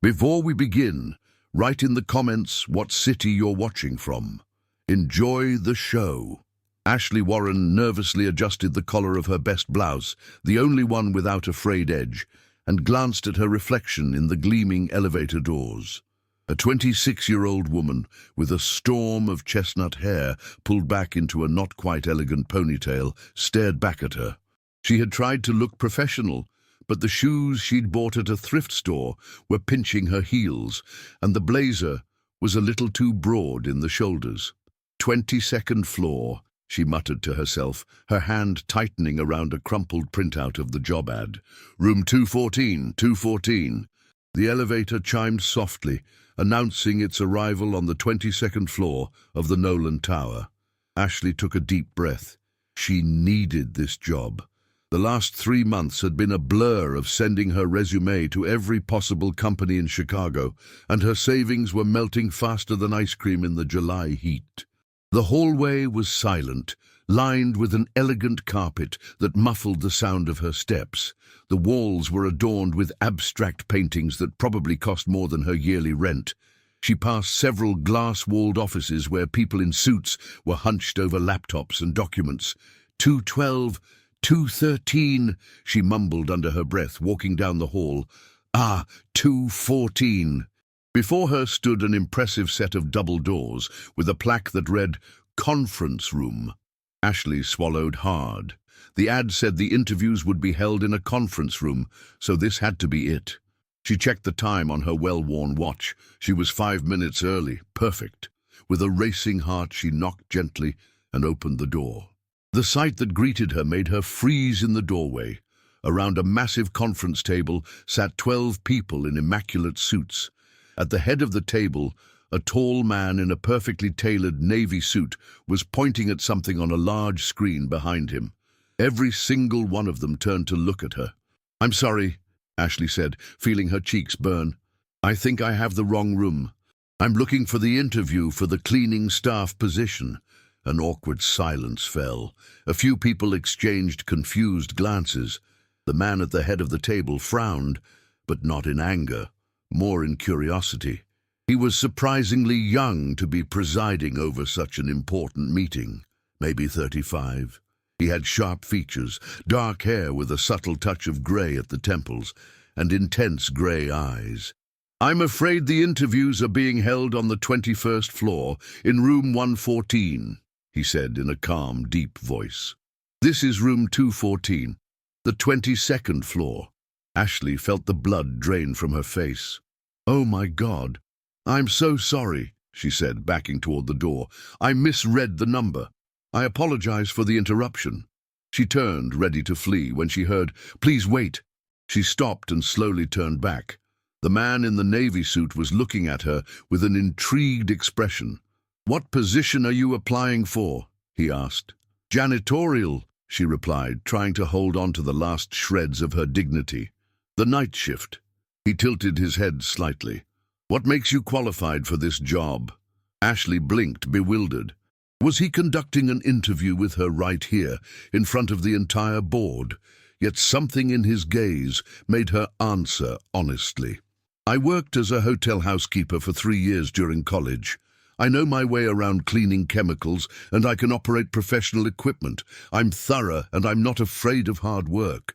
Before we begin, write in the comments what city you're watching from. Enjoy the show. Ashley Warren nervously adjusted the collar of her best blouse, the only one without a frayed edge, and glanced at her reflection in the gleaming elevator doors. A 26-year-old woman with a storm of chestnut hair pulled back into a not-quite-elegant ponytail stared back at her. She had tried to look professional, but the shoes she'd bought at a thrift store were pinching her heels, and the blazer was a little too broad in the shoulders. 22nd floor, she muttered to herself, her hand tightening around a crumpled printout of the job ad. Room 214, 214. The elevator chimed softly, announcing its arrival on the 22nd floor of the Nolan Tower. Ashley took a deep breath. She needed this job. The last 3 months had been a blur of sending her resume to every possible company in Chicago, and her savings were melting faster than ice cream in the July heat. The hallway was silent, lined with an elegant carpet that muffled the sound of her steps. The walls were adorned with abstract paintings that probably cost more than her yearly rent. She passed several glass-walled offices where people in suits were hunched over laptops and documents. 212, 213, she mumbled under her breath, walking down the hall. 214. Before her stood an impressive set of double doors with a plaque that read, "Conference Room." Ashley swallowed hard. The ad said the interviews would be held in a conference room, so this had to be it. She checked the time on her well-worn watch. She was 5 minutes early. Perfect. With a racing heart, she knocked gently and opened the door. The sight that greeted her made her freeze in the doorway. Around a massive conference table sat 12 people in immaculate suits. At the head of the table, a tall man in a perfectly tailored navy suit was pointing at something on a large screen behind him. Every single one of them turned to look at her. "I'm sorry," Ashley said, feeling her cheeks burn. "I think I have the wrong room. I'm looking for the interview for the cleaning staff position." An awkward silence fell. A few people exchanged confused glances. The man at the head of the table frowned, but not in anger, more in curiosity. He was surprisingly young to be presiding over such an important meeting, maybe 35. He had sharp features, dark hair with a subtle touch of gray at the temples, and intense gray eyes. "I'm afraid the interviews are being held on the 21st floor, in room 114, he said in a calm, deep voice. "This is room 214, the 22nd floor. Ashley felt the blood drain from her face. "Oh my God, I'm so sorry," she said, backing toward the door. "I misread the number. I apologize for the interruption." She turned, ready to flee, when she heard, "Please wait." She stopped and slowly turned back. The man in the navy suit was looking at her with an intrigued expression. "What position are you applying for?" he asked. "Janitorial," she replied, trying to hold on to the last shreds of her dignity. "The night shift." He tilted his head slightly. "What makes you qualified for this job?" Ashley blinked, bewildered. Was he conducting an interview with her right here, in front of the entire board? Yet something in his gaze made her answer honestly. "I worked as a hotel housekeeper for 3 years during college. I know my way around cleaning chemicals, and I can operate professional equipment. I'm thorough, and I'm not afraid of hard work."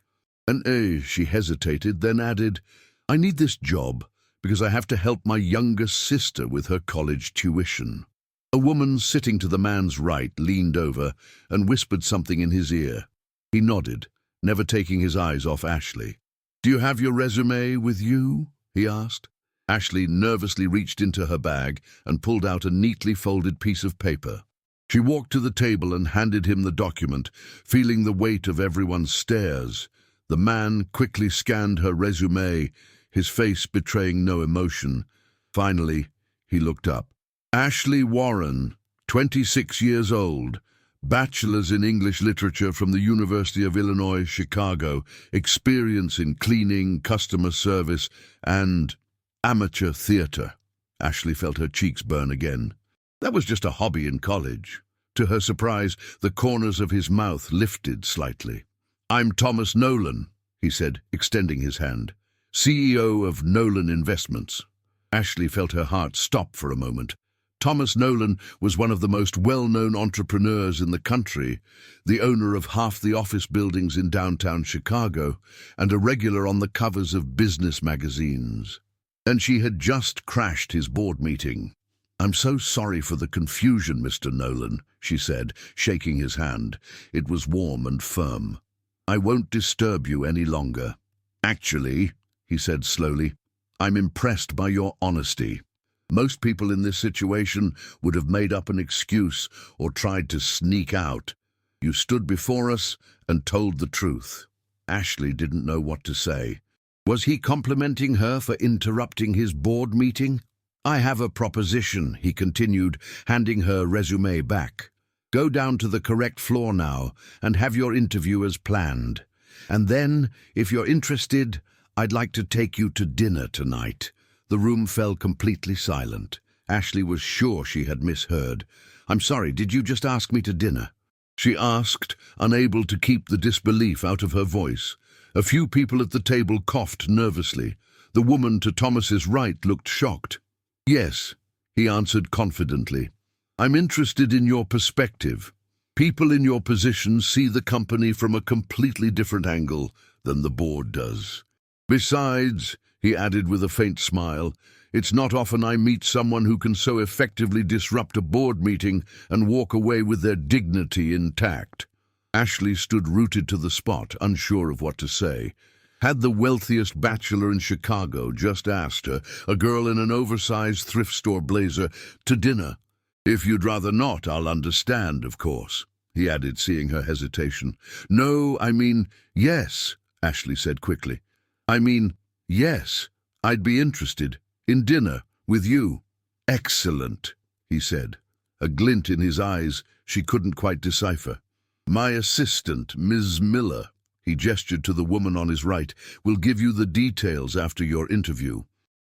She hesitated, then added, "I need this job because I have to help my youngest sister with her college tuition." A woman sitting to the man's right leaned over and whispered something in his ear. He nodded, never taking his eyes off Ashley. "Do you have your resume with you?" he asked. Ashley nervously reached into her bag and pulled out a neatly folded piece of paper. She walked to the table and handed him the document, feeling the weight of everyone's stares. The man quickly scanned her resume, his face betraying no emotion. Finally, he looked up. "Ashley Warren, 26 years old, bachelor's in English literature from the University of Illinois, Chicago, experience in cleaning, customer service, and amateur theater." Ashley felt her cheeks burn again. That was just a hobby in college. To her surprise, the corners of his mouth lifted slightly. "I'm Thomas Nolan," he said, extending his hand. CEO of Nolan Investments. Ashley felt her heart stop for a moment. Thomas Nolan was one of the most well-known entrepreneurs in the country, the owner of half the office buildings in downtown Chicago, and a regular on the covers of business magazines. And she had just crashed his board meeting. "I'm so sorry for the confusion, Mr. Nolan," she said, shaking his hand. It was warm and firm. "I won't disturb you any longer." "Actually," he said slowly, "I'm impressed by your honesty. Most people in this situation would have made up an excuse or tried to sneak out. You stood before us and told the truth." Ashley didn't know what to say. Was he complimenting her for interrupting his board meeting? "I have a proposition," he continued, handing her resume back. "Go down to the correct floor now and have your interview as planned. And then, if you're interested, I'd like to take you to dinner tonight." The room fell completely silent. Ashley was sure she had misheard. "I'm sorry, did you just ask me to dinner?" she asked, unable to keep the disbelief out of her voice. A few people at the table coughed nervously. The woman to Thomas's right looked shocked. "Yes," he answered confidently. "I'm interested in your perspective. People in your position see the company from a completely different angle than the board does. Besides," he added with a faint smile, "it's not often I meet someone who can so effectively disrupt a board meeting and walk away with their dignity intact." Ashley stood rooted to the spot, unsure of what to say. Had the wealthiest bachelor in Chicago just asked her, a girl in an oversized thrift store blazer, to dinner? "If you'd rather not, I'll understand, of course," he added, seeing her hesitation. "No, I mean, yes," Ashley said quickly. "I mean, yes, I'd be interested in dinner with you." "Excellent," he said, a glint in his eyes she couldn't quite decipher. "My assistant, Ms. Miller," he gestured to the woman on his right, "will give you the details after your interview."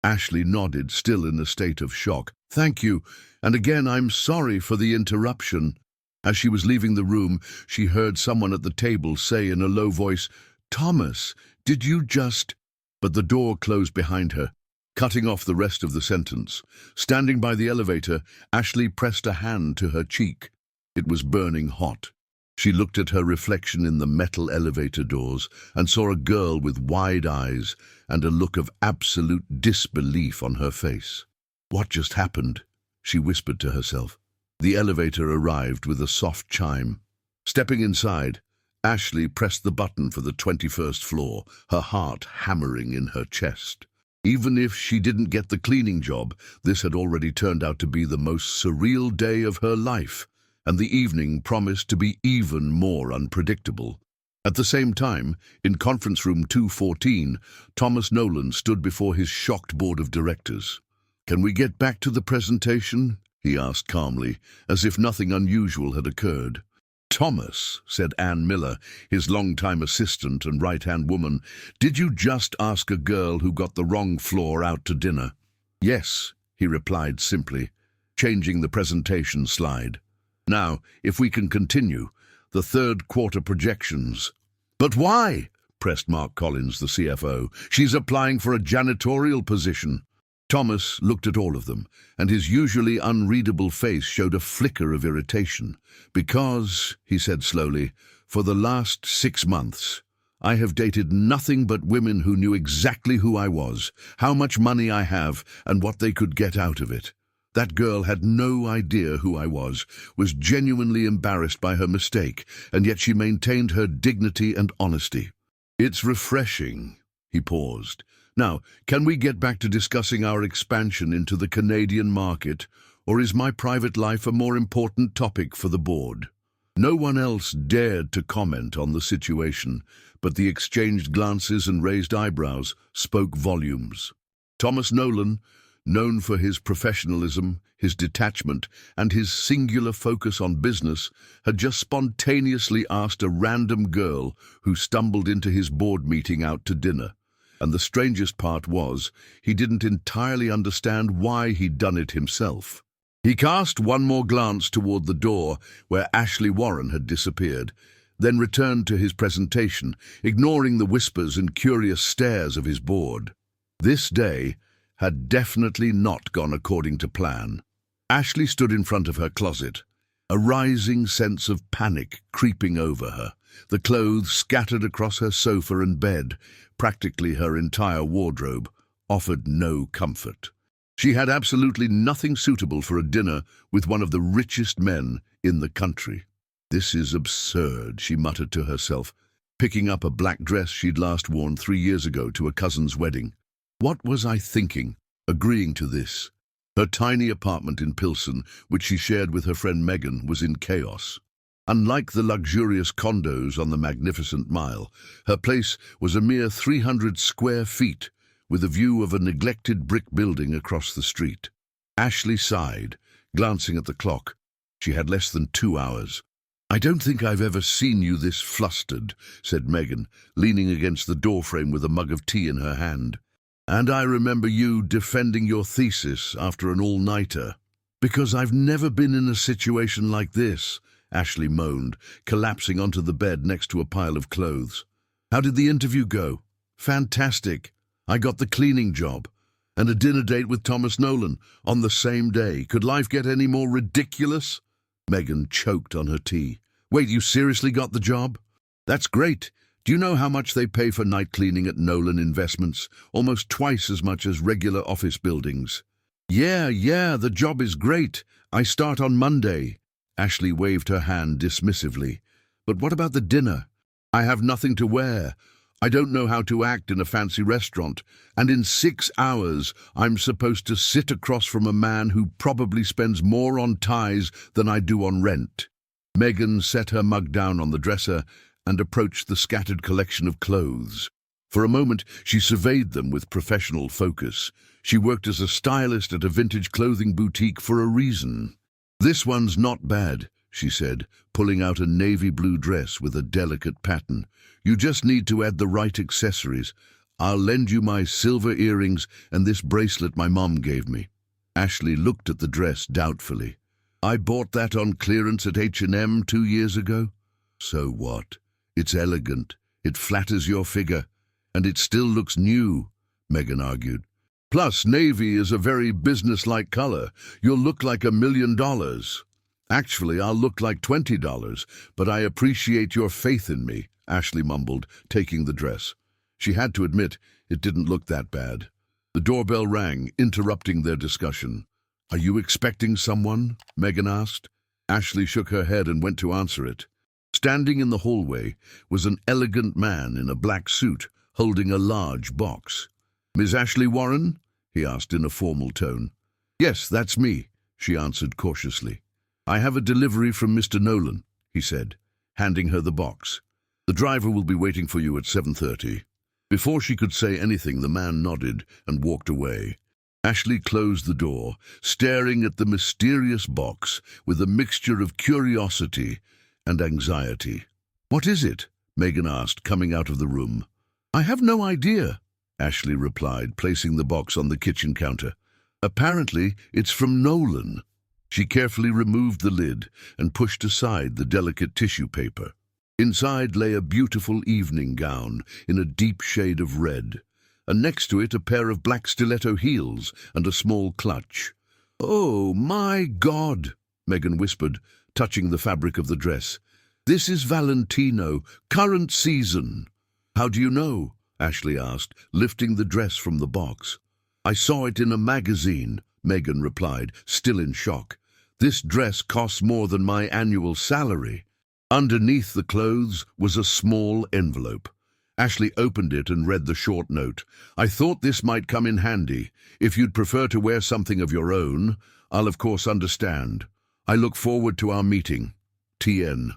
Ashley nodded, still in a state of shock. "Thank you, and again I'm sorry for the interruption." As she was leaving the room, she heard someone at the table say in a low voice, "Thomas, did you just—" But the door closed behind her, cutting off the rest of the sentence. Standing by the elevator, Ashley pressed a hand to her cheek. It was burning hot. She looked at her reflection in the metal elevator doors and saw a girl with wide eyes and a look of absolute disbelief on her face. "What just happened?" she whispered to herself. The elevator arrived with a soft chime. Stepping inside, Ashley pressed the button for the 21st floor, her heart hammering in her chest. Even if she didn't get the cleaning job, this had already turned out to be the most surreal day of her life, and the evening promised to be even more unpredictable. At the same time, in conference room 214, Thomas Nolan stood before his shocked board of directors. "Can we get back to the presentation?" he asked calmly, as if nothing unusual had occurred. "Thomas," said Ann Miller, his longtime assistant and right-hand woman, "did you just ask a girl who got the wrong floor out to dinner?" "Yes," he replied simply, changing the presentation slide. "Now, if we can continue, the third quarter projections." "But why?" pressed Mark Collins, the CFO. "She's applying for a janitorial position." Thomas looked at all of them, and his usually unreadable face showed a flicker of irritation. "Because," he said slowly, "for the last 6 months, I have dated nothing but women who knew exactly who I was, how much money I have, and what they could get out of it. That girl had no idea who I was genuinely embarrassed by her mistake, and yet she maintained her dignity and honesty. It's refreshing." He paused. "Now, can we get back to discussing our expansion into the Canadian market, or is my private life a more important topic for the board?" No one else dared to comment on the situation, but the exchanged glances and raised eyebrows spoke volumes. Thomas Nolan, known for his professionalism, his detachment, and his singular focus on business, had just spontaneously asked a random girl who stumbled into his board meeting out to dinner. And the strangest part was, he didn't entirely understand why he'd done it himself. He cast one more glance toward the door where Ashley Warren had disappeared. then returned to his presentation, ignoring the whispers and curious stares of his board. This day had definitely not gone according to plan. Ashley stood in front of her closet, a rising sense of panic creeping over her. The clothes scattered across her sofa and bed, practically her entire wardrobe, offered no comfort. She had absolutely nothing suitable for a dinner with one of the richest men in the country. "This is absurd," she muttered to herself, picking up a black dress she'd last worn 3 years ago to a cousin's wedding. What was I thinking, agreeing to this? Her tiny apartment in Pilsen, which she shared with her friend Megan, was in chaos. Unlike the luxurious condos on the Magnificent Mile, her place was a mere 300 square feet, with a view of a neglected brick building across the street. Ashley sighed, glancing at the clock. She had less than 2 hours. "I don't think I've ever seen you this flustered," said Megan, leaning against the doorframe with a mug of tea in her hand. "And I remember you defending your thesis after an all-nighter." "Because I've never been in a situation like this," Ashley moaned, collapsing onto the bed next to a pile of clothes. "How did the interview go?" "Fantastic. I got the cleaning job. And a dinner date with Thomas Nolan on the same day. Could life get any more ridiculous?" Megan choked on her tea. "Wait, you seriously got the job? That's great. Do you know how much they pay for night cleaning at Nolan Investments? Almost twice as much as regular office buildings." Yeah, the job is great. I start on Monday." Ashley waved her hand dismissively. "But what about the dinner? I have nothing to wear. I don't know how to act in a fancy restaurant, and in 6 hours I'm supposed to sit across from a man who probably spends more on ties than I do on rent." Megan set her mug down on the dresser and approached the scattered collection of clothes. For a moment, she surveyed them with professional focus. She worked as a stylist at a vintage clothing boutique for a reason. "This one's not bad," she said, pulling out a navy blue dress with a delicate pattern. "You just need to add the right accessories. I'll lend you my silver earrings and this bracelet my mom gave me." Ashley looked at the dress doubtfully. "I bought that on clearance at H&M 2 years ago." "So what? It's elegant, it flatters your figure, and it still looks new," Megan argued. "Plus, navy is a very business-like color. You'll look like $1 million. Actually, I'll look like $20, but I appreciate your faith in me," Ashley mumbled, taking the dress. She had to admit it didn't look that bad. The doorbell rang, interrupting their discussion. "Are you expecting someone?" Megan asked. Ashley shook her head and went to answer it. Standing in the hallway was an elegant man in a black suit, holding a large box. "Miss Ashley Warren?" he asked in a formal tone. "Yes, that's me," she answered cautiously. "I have a delivery from Mr. Nolan," he said, handing her the box. "The driver will be waiting for you at 7:30. Before she could say anything, the man nodded and walked away. Ashley closed the door, staring at the mysterious box with a mixture of curiosity and anxiety. "What is it?" Megan asked, coming out of the room. "I have no idea," Ashley replied, placing the box on the kitchen counter. "Apparently, it's from Nolan." She carefully removed the lid and pushed aside the delicate tissue paper. Inside lay a beautiful evening gown in a deep shade of red, and next to it a pair of black stiletto heels and a small clutch. "Oh, my God," Megan whispered, touching the fabric of the dress. "This is Valentino, current season." "How do you know?" Ashley asked, lifting the dress from the box. "I saw it in a magazine," Megan replied, still in shock. "This dress costs more than my annual salary." Underneath the clothes was a small envelope. Ashley opened it and read the short note. "I thought this might come in handy. If you'd prefer to wear something of your own, I'll of course understand. I look forward to our meeting. TN."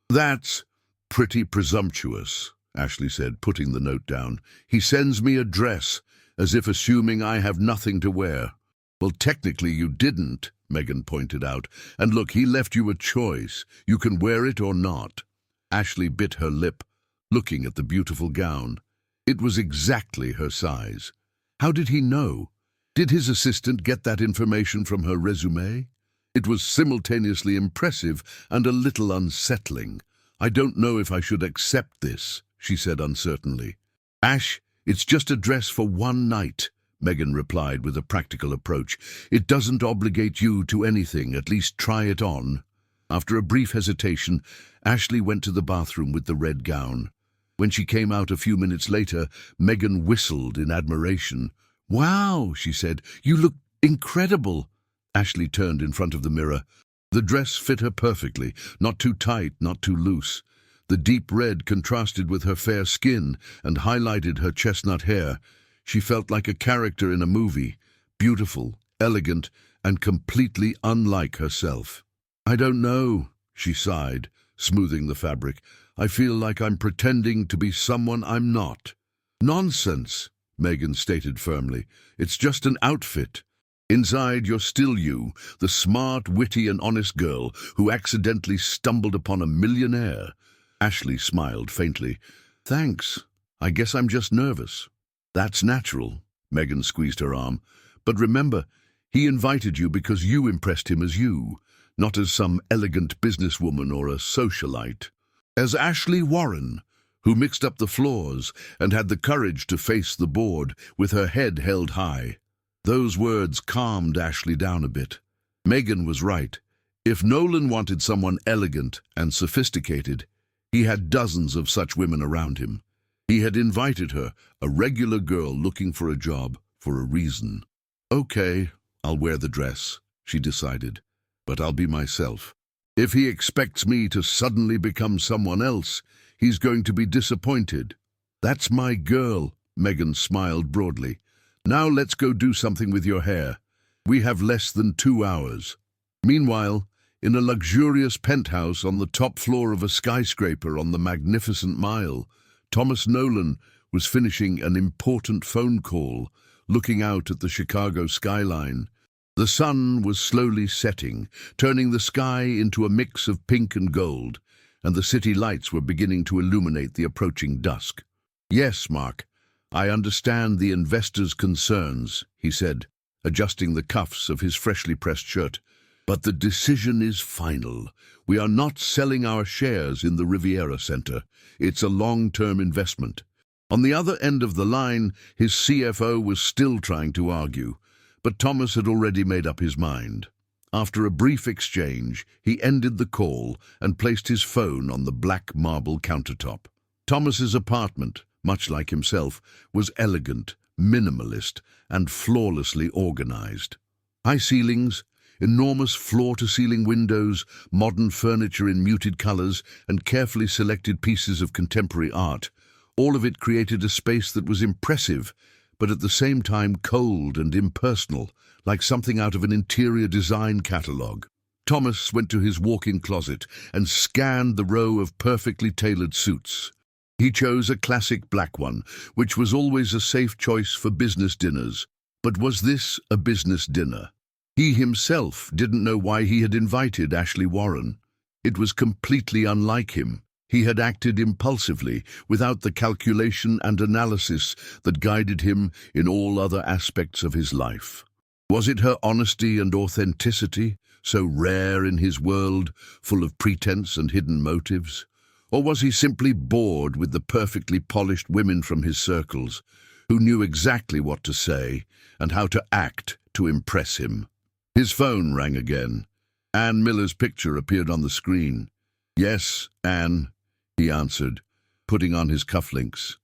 "That's pretty presumptuous," Ashley said, putting the note down. "He sends me a dress, as if assuming I have nothing to wear." "Well, technically you didn't," Megan pointed out. "And look, he left you a choice. You can wear it or not." Ashley bit her lip, looking at the beautiful gown. It was exactly her size. How did he know? Did his assistant get that information from her resume? It was simultaneously impressive and a little unsettling. I don't know if I should accept this, she said uncertainly. Ash, it's just a dress for one night, Megan replied with a practical approach. It doesn't obligate you to anything, at least try it on. After a brief hesitation, Ashley went to the bathroom with the red gown. When she came out a few minutes later, Megan whistled in admiration. Wow, she said, you look incredible. Ashley turned in front of the mirror. The dress fit her perfectly, not too tight, not too loose. The deep red contrasted with her fair skin and highlighted her chestnut hair. She felt like a character in a movie, beautiful, elegant, and completely unlike herself. I don't know, she sighed, smoothing the fabric. I feel like I'm pretending to be someone I'm not. Nonsense, Megan stated firmly. It's just an outfit. Inside, you're still you, the smart, witty, and honest girl who accidentally stumbled upon a millionaire. Ashley smiled faintly. Thanks. I guess I'm just nervous. That's natural, Megan squeezed her arm. But remember, he invited you because you impressed him as you, not as some elegant businesswoman or a socialite. As Ashley Warren, who mixed up the floors and had the courage to face the board with her head held high. Those words calmed Ashley down a bit. Megan was right. If Nolan wanted someone elegant and sophisticated, he had dozens of such women around him. He had invited her, a regular girl looking for a job, for a reason. Okay, I'll wear the dress, she decided, but I'll be myself. If he expects me to suddenly become someone else, he's going to be disappointed. That's my girl, Megan smiled broadly. Now let's go do something with your hair. We have less than 2 hours. Meanwhile, in a luxurious penthouse on the top floor of a skyscraper on the Magnificent Mile, Thomas Nolan was finishing an important phone call, looking out at the Chicago skyline. The sun was slowly setting, turning the sky into a mix of pink and gold, and the city lights were beginning to illuminate the approaching dusk. Yes, Mark, I understand the investors' concerns, he said, adjusting the cuffs of his freshly pressed shirt. But the decision is final. We are not selling our shares in the Riviera Center. It's a long-term investment. On the other end of the line, his CFO was still trying to argue, but Thomas had already made up his mind. After a brief exchange, he ended the call and placed his phone on the black marble countertop. Thomas's apartment, much like himself, was elegant, minimalist, and flawlessly organized. High ceilings, enormous floor-to-ceiling windows, modern furniture in muted colors, and carefully selected pieces of contemporary art. All of it created a space that was impressive, but at the same time cold and impersonal, like something out of an interior design catalogue. Thomas went to his walk-in closet and scanned the row of perfectly tailored suits. He chose a classic black one, which was always a safe choice for business dinners. But was this a business dinner? He himself didn't know why he had invited Ashley Warren. It was completely unlike him. He had acted impulsively, without the calculation and analysis that guided him in all other aspects of his life. Was it her honesty and authenticity, so rare in his world, full of pretense and hidden motives? Or was he simply bored with the perfectly polished women from his circles, who knew exactly what to say and how to act to impress him? His phone rang again. Ann Miller's picture appeared on the screen. Yes, Ann, he answered, putting on his cufflinks.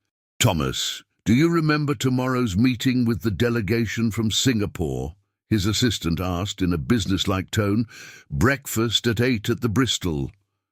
Thomas, do you remember tomorrow's meeting with the delegation from Singapore? His assistant asked in a businesslike tone. Breakfast at 8 at the Bristol.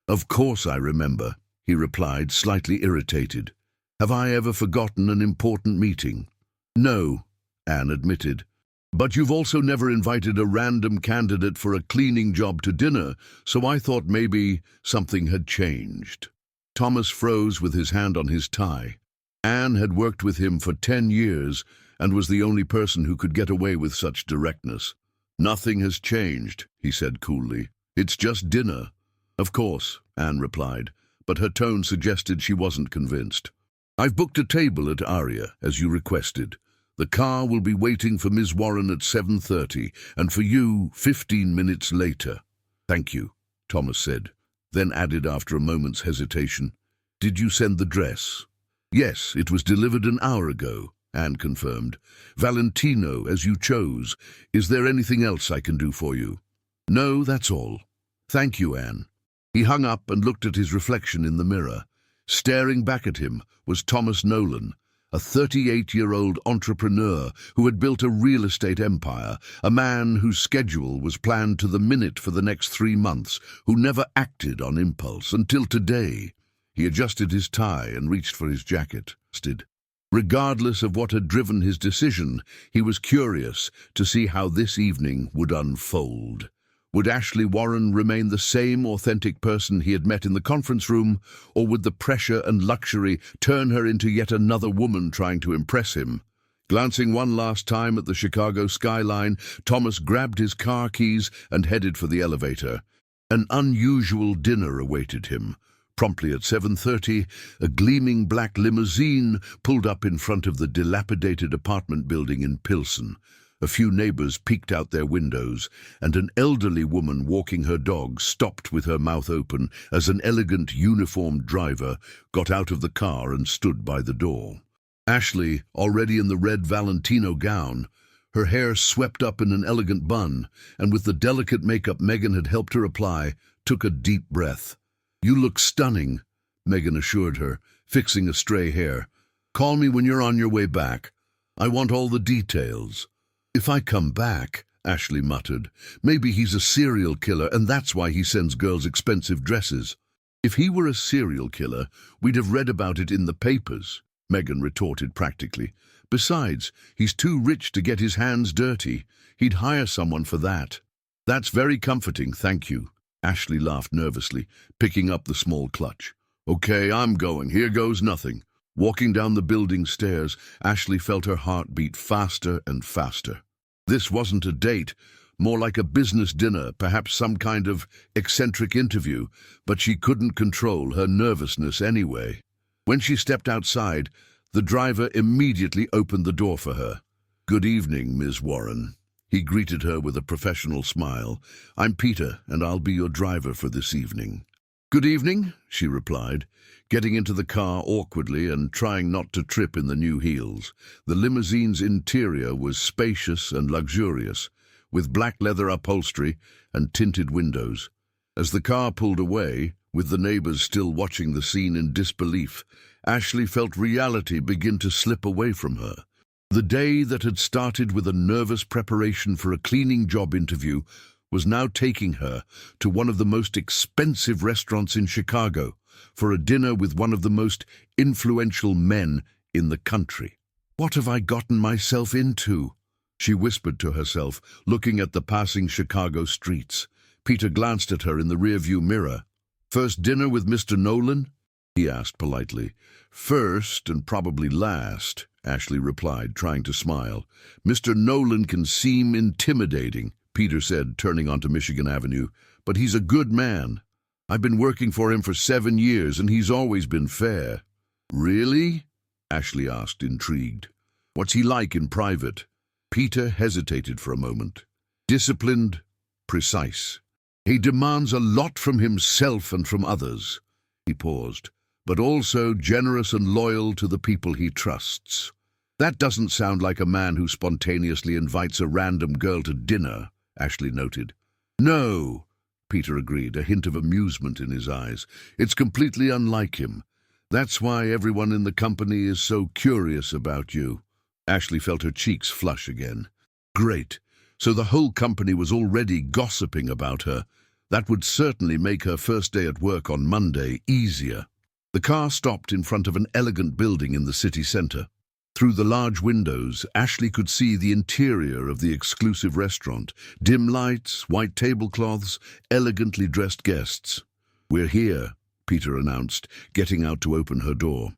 Of course I remember, he replied, slightly irritated. Have I ever forgotten an important meeting? No, Anne admitted. But you've also never invited a random candidate for a cleaning job to dinner, so I thought maybe something had changed. Thomas froze with his hand on his tie. Anne had worked with him for 10 years and was the only person who could get away with such directness. Nothing has changed, he said coolly. It's just dinner. Of course, Anne replied, but her tone suggested she wasn't convinced. I've booked a table at Aria, as you requested. The car will be waiting for Ms. Warren at 7:30, and for you 15 minutes later. Thank you, Thomas said. then added after a moment's hesitation, "Did you send the dress?" "Yes, it was delivered an hour ago," Anne confirmed. "Valentino, as you chose. Is there anything else I can do for you?" "No, that's all." "Thank you, Anne." He hung up and looked at his reflection in the mirror. Staring back at him was Thomas Nolan, a 38-year-old entrepreneur who had built a real estate empire, a man whose schedule was planned to the minute for the next 3 months, who never acted on impulse until today. He adjusted his tie and reached for his jacket. Regardless of what had driven his decision, he was curious to see how this evening would unfold. Would Ashley Warren remain the same authentic person he had met in the conference room, or would the pressure and luxury turn her into yet another woman trying to impress him? Glancing one last time at the Chicago skyline, Thomas grabbed his car keys and headed for the elevator. An unusual dinner awaited him. Promptly at 7:30, a gleaming black limousine pulled up in front of the dilapidated apartment building in Pilsen. A few neighbors peeked out their windows, and an elderly woman walking her dog stopped with her mouth open as an elegant, uniformed driver got out of the car and stood by the door. Ashley, already in the red Valentino gown, her hair swept up in an elegant bun, and with the delicate makeup Megan had helped her apply, took a deep breath. "You look stunning," Megan assured her, fixing a stray hair. "Call me when you're on your way back. I want all the details." "If I come back," Ashley muttered, "maybe he's a serial killer and that's why he sends girls expensive dresses." "If he were a serial killer, we'd have read about it in the papers," Megan retorted practically. "Besides, he's too rich to get his hands dirty. He'd hire someone for that." "That's very comforting, thank you." Ashley laughed nervously, picking up the small clutch. "Okay, I'm going. Here goes nothing." Walking down the building stairs, Ashley felt her heart beat faster and faster. This wasn't a date, more like a business dinner, perhaps some kind of eccentric interview, but she couldn't control her nervousness anyway. When she stepped outside, the driver immediately opened the door for her. "Good evening, Ms. Warren." He greeted her with a professional smile. "I'm Peter, and I'll be your driver for this evening." "Good evening," she replied, getting into the car awkwardly and trying not to trip in the new heels. The limousine's interior was spacious and luxurious, with black leather upholstery and tinted windows. As the car pulled away, with the neighbors still watching the scene in disbelief, Ashley felt reality begin to slip away from her. The day that had started with a nervous preparation for a cleaning job interview was now taking her to one of the most expensive restaurants in Chicago for a dinner with one of the most influential men in the country. "What have I gotten myself into?" she whispered to herself, looking at the passing Chicago streets. Peter glanced at her in the rearview mirror. "First dinner with Mr. Nolan?" he asked politely. "First and probably last," Ashley replied, trying to smile. "Mr. Nolan can seem intimidating," Peter said, turning onto Michigan Avenue, "but he's a good man. I've been working for him for 7 years, and he's always been fair." "Really?" Ashley asked, intrigued. "What's he like in private?" Peter hesitated for a moment. "Disciplined, precise. He demands a lot from himself and from others." He paused. "But also generous and loyal to the people he trusts." "That doesn't sound like a man who spontaneously invites a random girl to dinner," Ashley noted. "No," Peter agreed, a hint of amusement in his eyes. "It's completely unlike him. That's why everyone in the company is so curious about you." Ashley felt her cheeks flush again. Great. So the whole company was already gossiping about her. That would certainly make her first day at work on Monday easier. The car stopped in front of an elegant building in the city center. Through the large windows, Ashley could see the interior of the exclusive restaurant. Dim lights, white tablecloths, elegantly dressed guests. "We're here," Peter announced, getting out to open her door.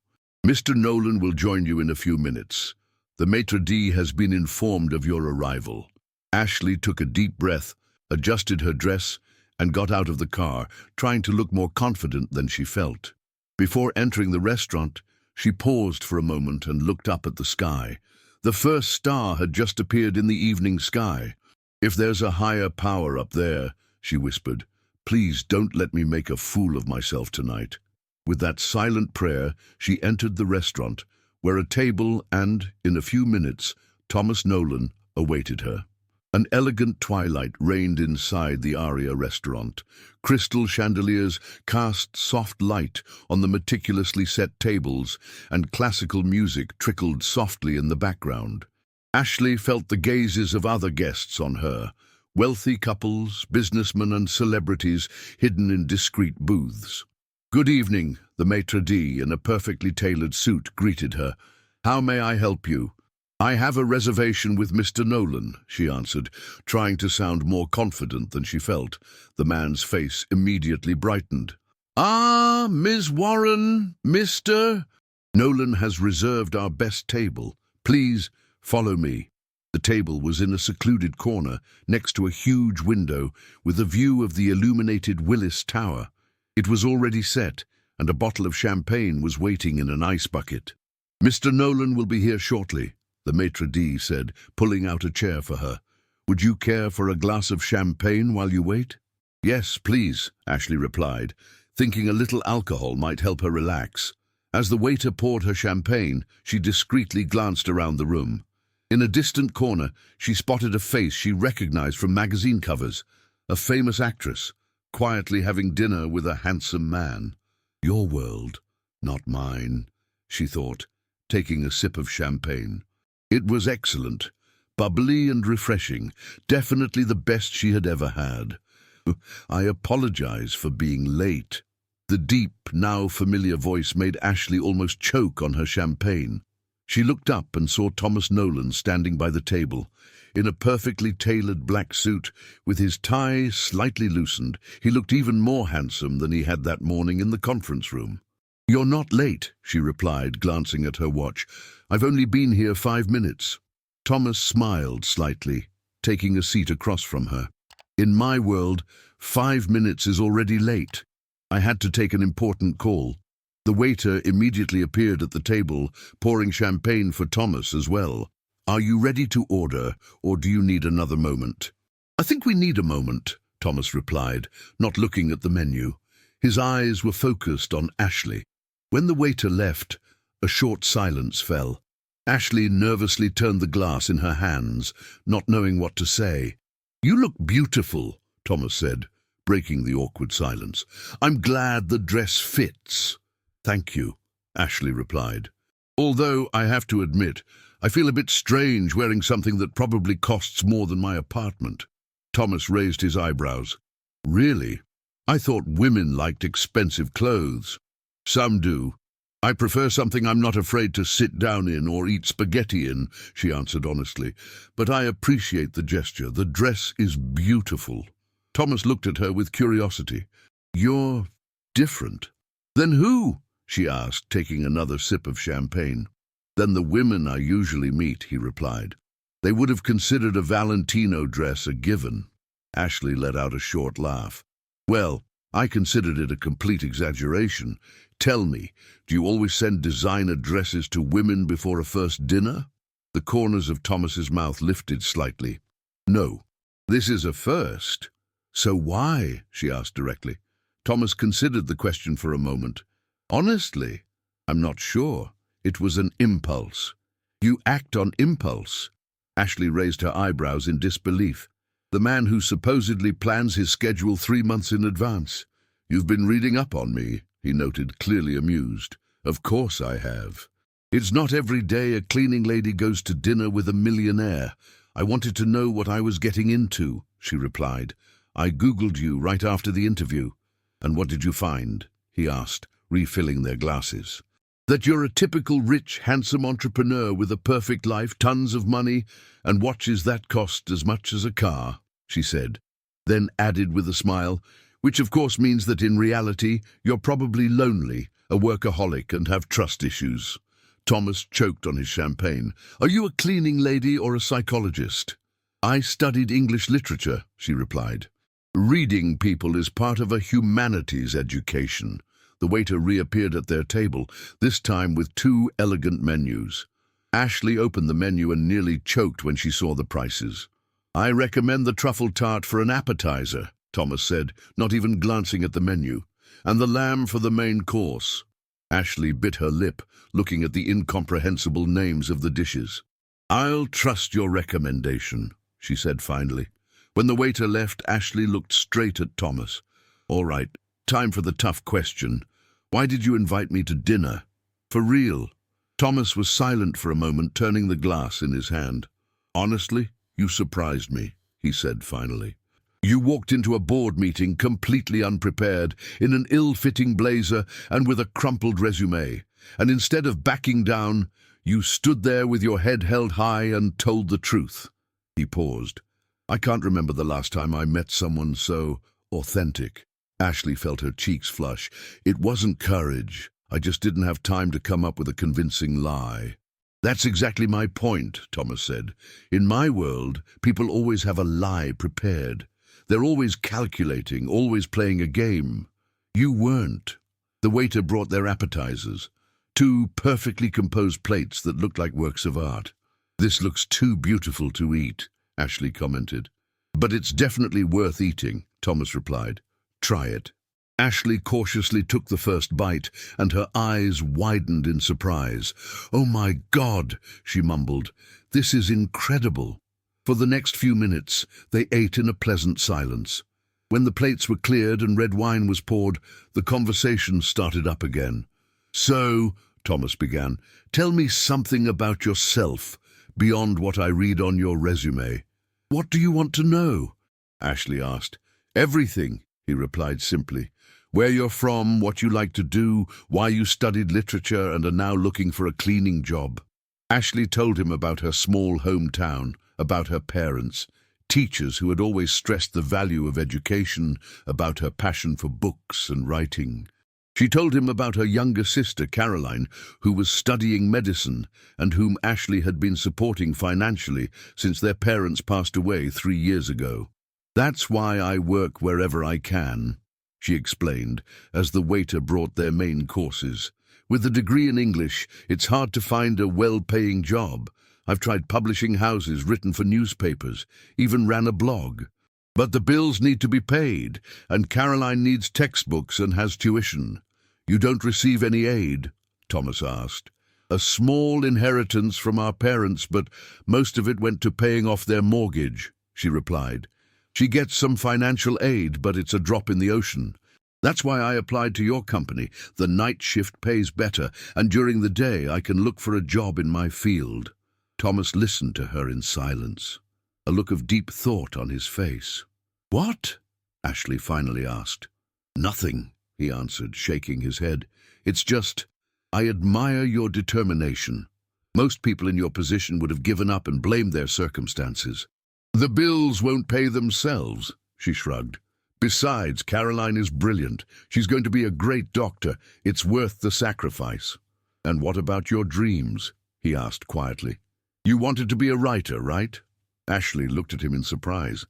"Mr. Nolan will join you in a few minutes. The maitre d' has been informed of your arrival." Ashley took a deep breath, adjusted her dress, and got out of the car, trying to look more confident than she felt. Before entering the restaurant, she paused for a moment and looked up at the sky. The first star had just appeared in the evening sky. "If there's a higher power up there," she whispered, Please don't let me make a fool of myself tonight." With that silent prayer, she entered the restaurant, where a table and, in a few minutes, Thomas Nolan awaited her. An elegant twilight reigned inside the Aria restaurant. Crystal chandeliers cast soft light on the meticulously set tables, and classical music trickled softly in the background. Ashley felt the gazes of other guests on her, wealthy couples, businessmen and celebrities hidden in discreet booths. "Good evening," the maitre d' in a perfectly tailored suit greeted her. "How may I help you?" "I have a reservation with Mr. Nolan," she answered, trying to sound more confident than she felt. The man's face immediately brightened. "Ah, Ms. Warren, Mr. Nolan has reserved our best table. Please follow me." The table was in a secluded corner, next to a huge window, with a view of the illuminated Willis Tower. It was already set, and a bottle of champagne was waiting in an ice bucket. "Mr. Nolan will be here shortly," the maitre d' said, pulling out a chair for her. "Would you care for a glass of champagne while you wait?" "Yes, please," Ashley replied, thinking a little alcohol might help her relax. As the waiter poured her champagne, she discreetly glanced around the room. In a distant corner, she spotted a face she recognized from magazine covers, a famous actress, quietly having dinner with a handsome man. "Your world, not mine," she thought, taking a sip of champagne. It was excellent, bubbly and refreshing, definitely the best she had ever had. "I apologize for being late." The deep, now familiar voice made Ashley almost choke on her champagne. She looked up and saw Thomas Nolan standing by the table. In a perfectly tailored black suit, with his tie slightly loosened, he looked even more handsome than he had that morning in the conference room. "You're not late," she replied, glancing at her watch. "I've only been here 5 minutes." Thomas smiled slightly, taking a seat across from her. "In my world, 5 minutes is already late. I had to take an important call." The waiter immediately appeared at the table, pouring champagne for Thomas as well. "Are you ready to order, or do you need another moment?" "I think we need a moment," Thomas replied, not looking at the menu. His eyes were focused on Ashley. When the waiter left, a short silence fell. Ashley nervously turned the glass in her hands, not knowing what to say. "You look beautiful," Thomas said, breaking the awkward silence. "I'm glad the dress fits." "Thank you," Ashley replied. "Although, I have to admit, I feel a bit strange wearing something that probably costs more than my apartment." Thomas raised his eyebrows. "Really? I thought women liked expensive clothes." "Some do. I prefer something I'm not afraid to sit down in or eat spaghetti in," she answered honestly. "But I appreciate the gesture. The dress is beautiful." Thomas looked at her with curiosity. "You're different." "Then who?" she asked, taking another sip of champagne. "Than the women I usually meet," he replied. "They would have considered a Valentino dress a given." Ashley let out a short laugh. "Well, I considered it a complete exaggeration. Tell me, do you always send designer dresses to women before a first dinner?" The corners of Thomas's mouth lifted slightly. "No, this is a first." "So why?" she asked directly. Thomas considered the question for a moment. "Honestly, I'm not sure. It was an impulse." "You act on impulse?" Ashley raised her eyebrows in disbelief. "The man who supposedly plans his schedule 3 months in advance. You've been reading up on me," he noted, clearly amused. "Of course I have. It's not every day a cleaning lady goes to dinner with a millionaire. I wanted to know what I was getting into," she replied. "I Googled you right after the interview." "And what did you find?" he asked, refilling their glasses. "That you're a typical rich, handsome entrepreneur with a perfect life, tons of money, and watches that cost as much as a car," she said, then added with a smile, "which of course means that in reality you're probably lonely, a workaholic, and have trust issues." Thomas choked on his champagne. "Are you a cleaning lady or a psychologist?" "I studied English literature," she replied. "Reading people is part of a humanities education." The waiter reappeared at their table, this time with 2 elegant menus. Ashley opened the menu and nearly choked when she saw the prices. "I recommend the truffle tart for an appetizer," Thomas said, not even glancing at the menu. "And the lamb for the main course." Ashley bit her lip, looking at the incomprehensible names of the dishes. "I'll trust your recommendation," she said finally. When the waiter left, Ashley looked straight at Thomas. "All right, time for the tough question. Why did you invite me to dinner? For real?" Thomas was silent for a moment, turning the glass in his hand. "Honestly, you surprised me," he said finally. "You walked into a board meeting completely unprepared, in an ill-fitting blazer and with a crumpled resume. And instead of backing down, you stood there with your head held high and told the truth." He paused. "I can't remember the last time I met someone so authentic." Ashley felt her cheeks flush. "It wasn't courage. I just didn't have time to come up with a convincing lie." "That's exactly my point," Thomas said. "In my world, people always have a lie prepared. They're always calculating, always playing a game. You weren't." The waiter brought their appetizers, 2 perfectly composed plates that looked like works of art. "This looks too beautiful to eat," Ashley commented. "But it's definitely worth eating," Thomas replied. "Try it." Ashley cautiously took the first bite, and her eyes widened in surprise. "Oh my God," she mumbled. "This is incredible." For the next few minutes, they ate in a pleasant silence. When the plates were cleared and red wine was poured, the conversation started up again. "So," Thomas began, "tell me something about yourself, beyond what I read on your resume." "What do you want to know?" Ashley asked. "Everything," he replied simply. "Where you're from, what you like to do, why you studied literature and are now looking for a cleaning job." Ashley told him about her small hometown, about her parents, teachers who had always stressed the value of education, about her passion for books and writing. She told him about her younger sister, Caroline, who was studying medicine and whom Ashley had been supporting financially since their parents passed away 3 years ago. "That's why I work wherever I can," she explained, as the waiter brought their main courses. "With a degree in English, it's hard to find a well-paying job. I've tried publishing houses, written for newspapers, even ran a blog. But the bills need to be paid, and Caroline needs textbooks and has tuition." "You don't receive any aid?" Thomas asked. "A small inheritance from our parents, but most of it went to paying off their mortgage," she replied. "She gets some financial aid, but it's a drop in the ocean. That's why I applied to your company. The night shift pays better, and during the day I can look for a job in my field." Thomas listened to her in silence, a look of deep thought on his face. "What?" Ashley finally asked. "Nothing," he answered, shaking his head. "It's just, I admire your determination. Most people in your position would have given up and blamed their circumstances." "The bills won't pay themselves," she shrugged. "Besides, Caroline is brilliant. She's going to be a great doctor. It's worth the sacrifice." "And what about your dreams?" he asked quietly. "You wanted to be a writer, right?" Ashley looked at him in surprise.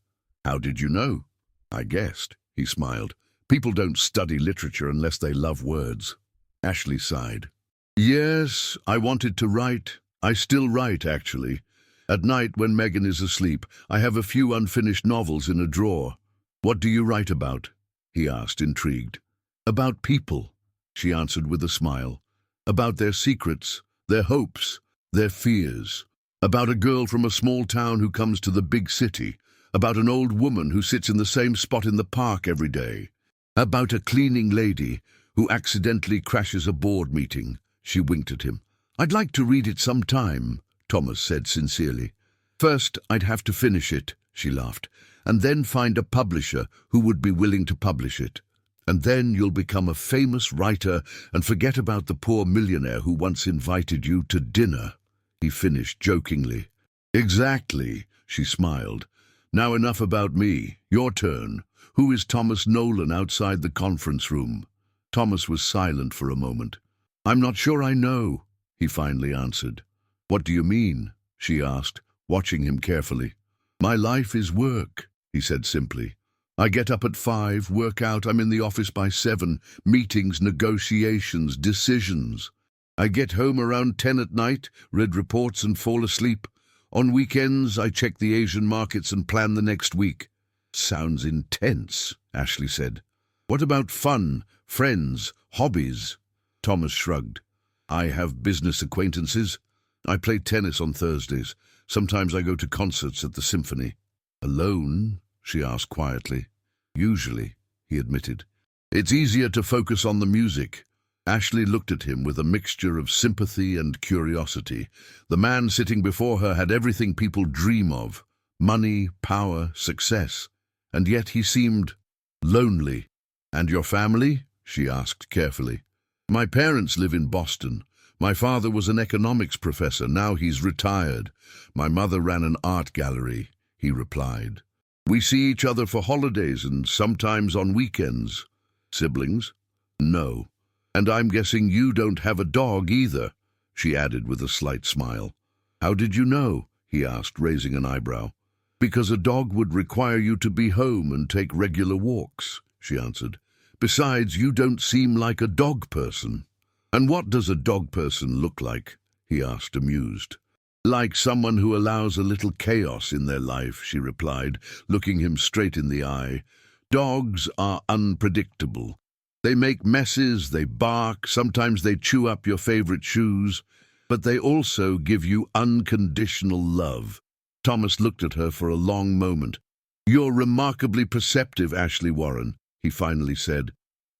"How did you know?" "I guessed," he smiled. "People don't study literature unless they love words." Ashley sighed. "Yes, I wanted to write. I still write, actually. At night, when Megan is asleep, I have a few unfinished novels in a drawer." "What do you write about?" he asked, intrigued. "About people," she answered with a smile. "About their secrets, their hopes, their fears. About a girl from a small town who comes to the big city. About an old woman who sits in the same spot in the park every day. About a cleaning lady who accidentally crashes a board meeting." She winked at him. "I'd like to read it sometime," Thomas said sincerely. "First, I'd have to finish it," she laughed, "and then find a publisher who would be willing to publish it. And then you'll become a famous writer and forget about the poor millionaire who once invited you to dinner," he finished jokingly. "Exactly," she smiled. "Now enough about me. Your turn. Who is Thomas Nolan outside the conference room?" Thomas was silent for a moment. "I'm not sure I know," he finally answered. "What do you mean?" she asked, watching him carefully. "My life is work," he said simply. "I get up at 5, work out, I'm in the office by 7, meetings, negotiations, decisions. I get home around 10 at night, read reports and fall asleep. On weekends, I check the Asian markets and plan the next week. Sounds intense, Ashley said. What about fun, friends, hobbies? Thomas shrugged. I have business acquaintances. I play tennis on Thursdays. Sometimes I go to concerts at the symphony. Alone? She asked quietly. Usually, he admitted. It's easier to focus on the music. Ashley looked at him with a mixture of sympathy and curiosity. The man sitting before her had everything people dream of: money, power, success. And yet he seemed lonely. And your family? She asked carefully. My parents live in Boston. My father was an economics professor. Now he's retired. My mother ran an art gallery, he replied. We see each other for holidays and sometimes on weekends. Siblings? No. And I'm guessing you don't have a dog either, she added with a slight smile. How did you know? He asked, raising an eyebrow. Because a dog would require you to be home and take regular walks, she answered. Besides, you don't seem like a dog person. And what does a dog person look like? He asked, amused. Like someone who allows a little chaos in their life, she replied, looking him straight in the eye. Dogs are unpredictable. They make messes, they bark, sometimes they chew up your favorite shoes, but they also give you unconditional love. Thomas looked at her for a long moment. You're remarkably perceptive, Ashley Warren, he finally said.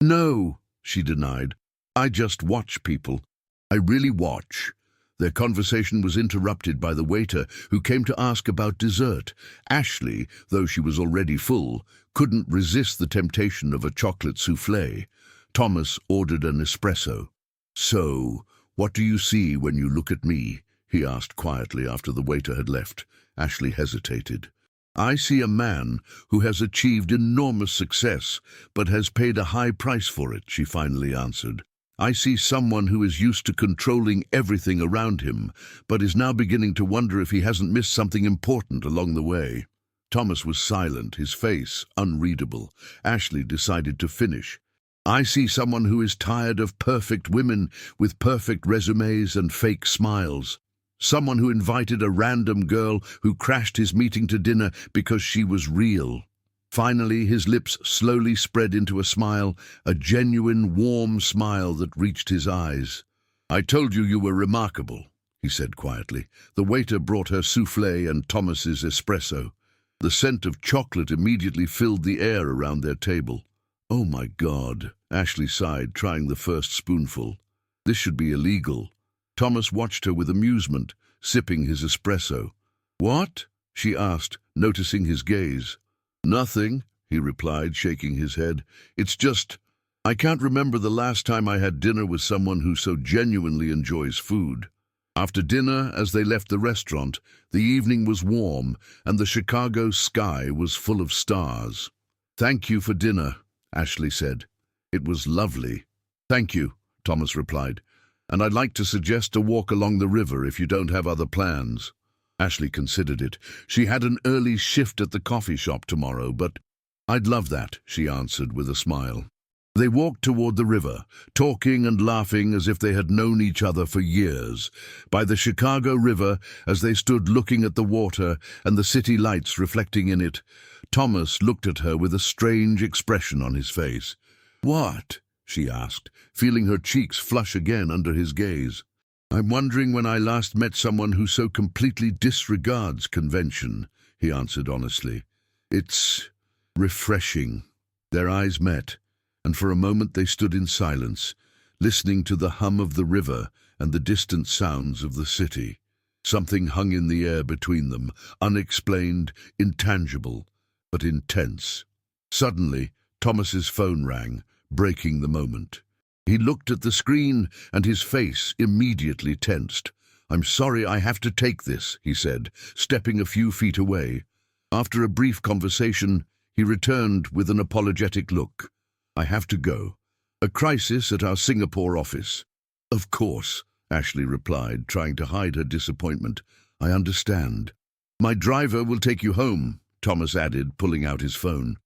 No, she denied. I just watch people. I really watch. Their conversation was interrupted by the waiter, who came to ask about dessert. Ashley, though she was already full, couldn't resist the temptation of a chocolate soufflé. Thomas ordered an espresso. So, what do you see when you look at me? He asked quietly after the waiter had left. Ashley hesitated. I see a man who has achieved enormous success, but has paid a high price for it, she finally answered. I see someone who is used to controlling everything around him, but is now beginning to wonder if he hasn't missed something important along the way. Thomas was silent, his face unreadable. Ashley decided to finish. I see someone who is tired of perfect women with perfect resumes and fake smiles. Someone who invited a random girl who crashed his meeting to dinner because she was real. Finally, his lips slowly spread into a smile, a genuine, warm smile that reached his eyes. I told you were remarkable, he said quietly. The waiter brought her soufflé and Thomas's espresso. The scent of chocolate immediately filled the air around their table. Oh my God, Ashley sighed, trying the first spoonful. This should be illegal. Thomas watched her with amusement, sipping his espresso. What? She asked, noticing his gaze. Nothing, he replied, shaking his head. It's just, I can't remember the last time I had dinner with someone who so genuinely enjoys food. After dinner, as they left the restaurant, the evening was warm and the Chicago sky was full of stars. Thank you for dinner, Ashley said. It was lovely. Thank you, Thomas replied. And I'd like to suggest a walk along the river if you don't have other plans. Ashley considered it. She had an early shift at the coffee shop tomorrow, but I'd love that, she answered with a smile. They walked toward the river, talking and laughing as if they had known each other for years. By the Chicago River, as they stood looking at the water and the city lights reflecting in it, Thomas looked at her with a strange expression on his face. What? She asked, feeling her cheeks flush again under his gaze. I'm wondering when I last met someone who so completely disregards convention, he answered honestly. It's refreshing. Their eyes met, and for a moment they stood in silence, listening to the hum of the river and the distant sounds of the city. Something hung in the air between them, unexplained, intangible, but intense. Suddenly, Thomas's phone rang, breaking the moment. He looked at the screen, and his face immediately tensed. I'm sorry I have to take this, he said, stepping a few feet away. After a brief conversation, he returned with an apologetic look. I have to go. A crisis at our Singapore office. Of course, Ashley replied, trying to hide her disappointment. I understand. My driver will take you home, Thomas added, pulling out his phone.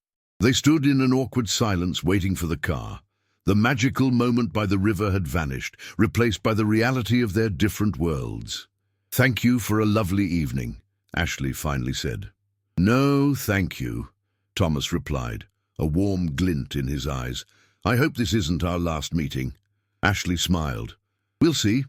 They stood in an awkward silence, waiting for the car. The magical moment by the river had vanished, replaced by the reality of their different worlds. Thank you for a lovely evening, Ashley finally said. No, thank you. Thomas replied, a warm glint in his eyes. I hope this isn't our last meeting. Ashley smiled. We'll see.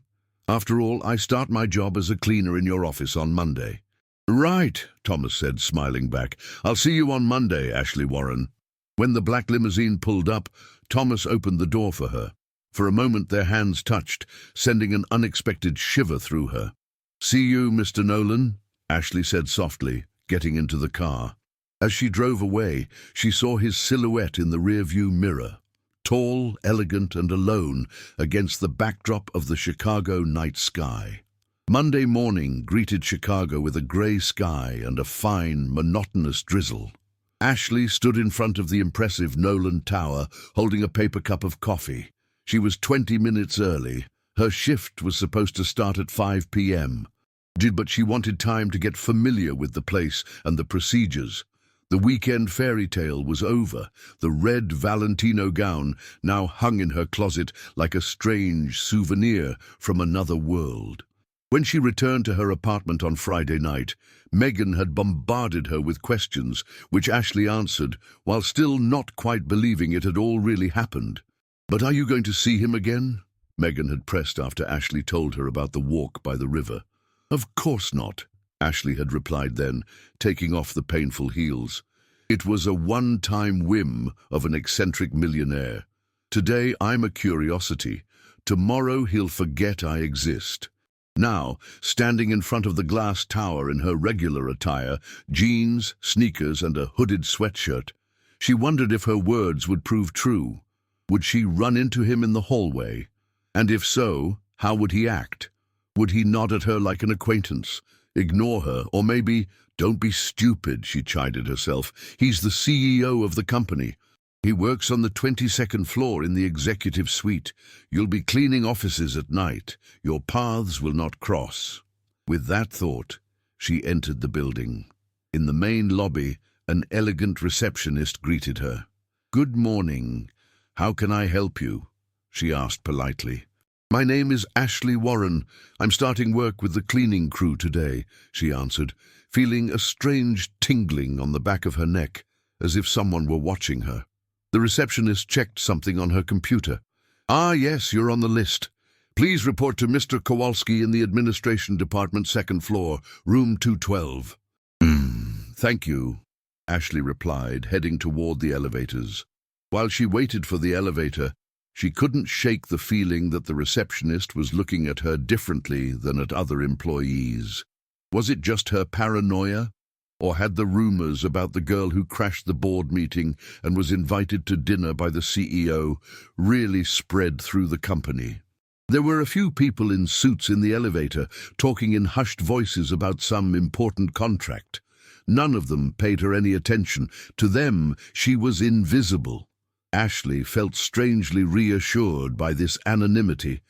After all, I start my job as a cleaner in your office on Monday. Right, Thomas said, smiling back. I'll see you on Monday, Ashley Warren. When the black limousine pulled up, Thomas opened the door for her. For a moment their hands touched, sending an unexpected shiver through her. See you, Mr. Nolan, Ashley said softly, getting into the car. As she drove away, she saw his silhouette in the rearview mirror, tall, elegant, and alone against the backdrop of the Chicago night sky. Monday morning greeted Chicago with a grey sky and a fine, monotonous drizzle. Ashley stood in front of the impressive Nolan Tower, holding a paper cup of coffee. She was 20 minutes early. Her shift was supposed to start at 5 p.m. But she wanted time to get familiar with the place and the procedures. The weekend fairy tale was over. The red Valentino gown now hung in her closet like a strange souvenir from another world. When she returned to her apartment on Friday night, Megan had bombarded her with questions, which Ashley answered, while still not quite believing it had all really happened. But are you going to see him again? Megan had pressed after Ashley told her about the walk by the river. Of course not, Ashley had replied then, taking off the painful heels. It was a one-time whim of an eccentric millionaire. Today I'm a curiosity. Tomorrow he'll forget I exist. Now, standing in front of the glass tower in her regular attire, jeans, sneakers, and a hooded sweatshirt, she wondered if her words would prove true. Would she run into him in the hallway? And if so, how would he act? Would he nod at her like an acquaintance, ignore her, or maybe, don't be stupid, she chided herself. He's the CEO of the company. He works on the 22nd floor in the executive suite. You'll be cleaning offices at night. Your paths will not cross. With that thought, she entered the building. In the main lobby, an elegant receptionist greeted her. Good morning. How can I help you? She asked politely. My name is Ashley Warren. I'm starting work with the cleaning crew today, she answered, feeling a strange tingling on the back of her neck, as if someone were watching her. The receptionist checked something on her computer. Ah, yes, you're on the list. Please report to Mr. Kowalski in the administration department, second floor, room 212. Thank you, Ashley replied, heading toward the elevators. While she waited for the elevator, she couldn't shake the feeling that the receptionist was looking at her differently than at other employees. Was it just her paranoia? Or had the rumors about the girl who crashed the board meeting and was invited to dinner by the CEO really spread through the company? There were a few people in suits in the elevator, talking in hushed voices about some important contract. None of them paid her any attention. To them, she was invisible. Ashley felt strangely reassured by this anonymity.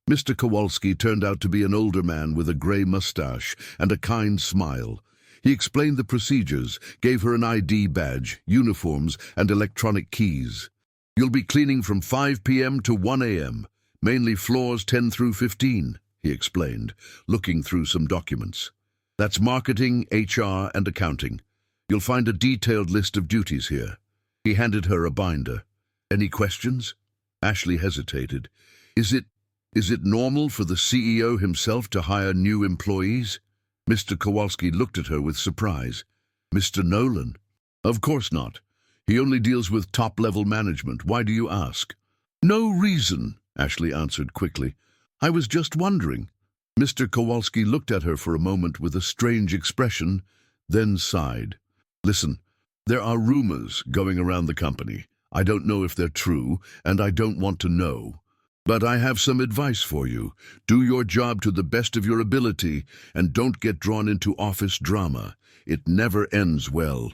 Mr. Kowalski turned out to be an older man with a grey mustache and a kind smile. He explained the procedures, gave her an ID badge, uniforms, and electronic keys. You'll be cleaning from 5 p.m. to 1 a.m., mainly floors 10 through 15, he explained, looking through some documents. That's marketing, HR, and accounting. You'll find a detailed list of duties here. He handed her a binder. Any questions? Ashley hesitated. Is it normal for the CEO himself to hire new employees? Mr. Kowalski looked at her with surprise. Mr. Nolan? Of course not. He only deals with top-level management. Why do you ask? No reason, Ashley answered quickly. I was just wondering. Mr. Kowalski looked at her for a moment with a strange expression, then sighed. Listen, there are rumors going around the company. I don't know if they're true, and I don't want to know. But I have some advice for you. Do your job to the best of your ability, and don't get drawn into office drama. It never ends well.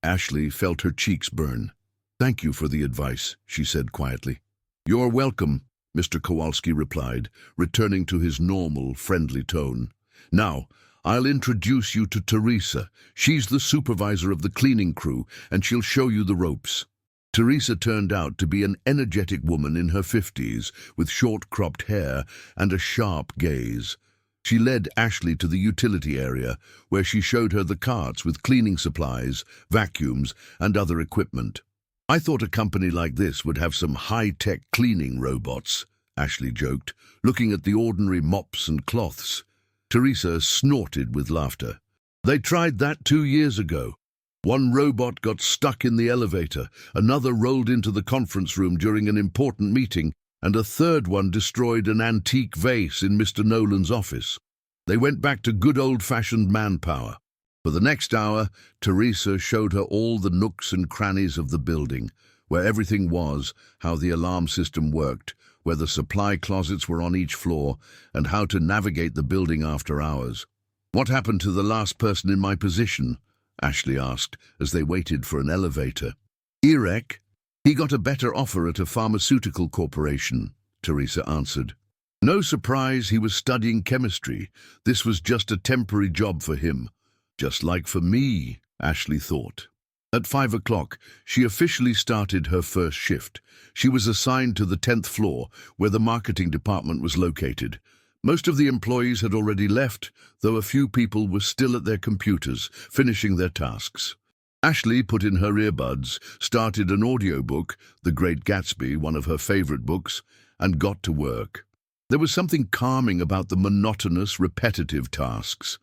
Ashley felt her cheeks burn. Thank you for the advice, she said quietly. You're welcome, Mr. Kowalski replied, returning to his normal, friendly tone. Now, I'll introduce you to Teresa. She's the supervisor of the cleaning crew, and she'll show you the ropes. Teresa turned out to be an energetic woman in her 50s, with short cropped hair and a sharp gaze. She led Ashley to the utility area, where she showed her the carts with cleaning supplies, vacuums, and other equipment. "I thought a company like this would have some high-tech cleaning robots," Ashley joked, looking at the ordinary mops and cloths. Teresa snorted with laughter. "They tried that 2 years ago. One robot got stuck in the elevator, another rolled into the conference room during an important meeting, and a third one destroyed an antique vase in Mr. Nolan's office. They went back to good old-fashioned manpower." For the next hour, Teresa showed her all the nooks and crannies of the building, where everything was, how the alarm system worked, where the supply closets were on each floor, and how to navigate the building after hours. "What happened to the last person in my position?" Ashley asked, as they waited for an elevator. "Irek. He got a better offer at a pharmaceutical corporation," Teresa answered. "No surprise, he was studying chemistry. This was just a temporary job for him." "Just like for me," Ashley thought. At 5 o'clock, she officially started her first shift. She was assigned to the 10th floor, where the marketing department was located. Most of the employees had already left, though a few people were still at their computers, finishing their tasks. Ashley put in her earbuds, started an audiobook, The Great Gatsby, one of her favorite books, and got to work. There was something calming about the monotonous, repetitive tasks.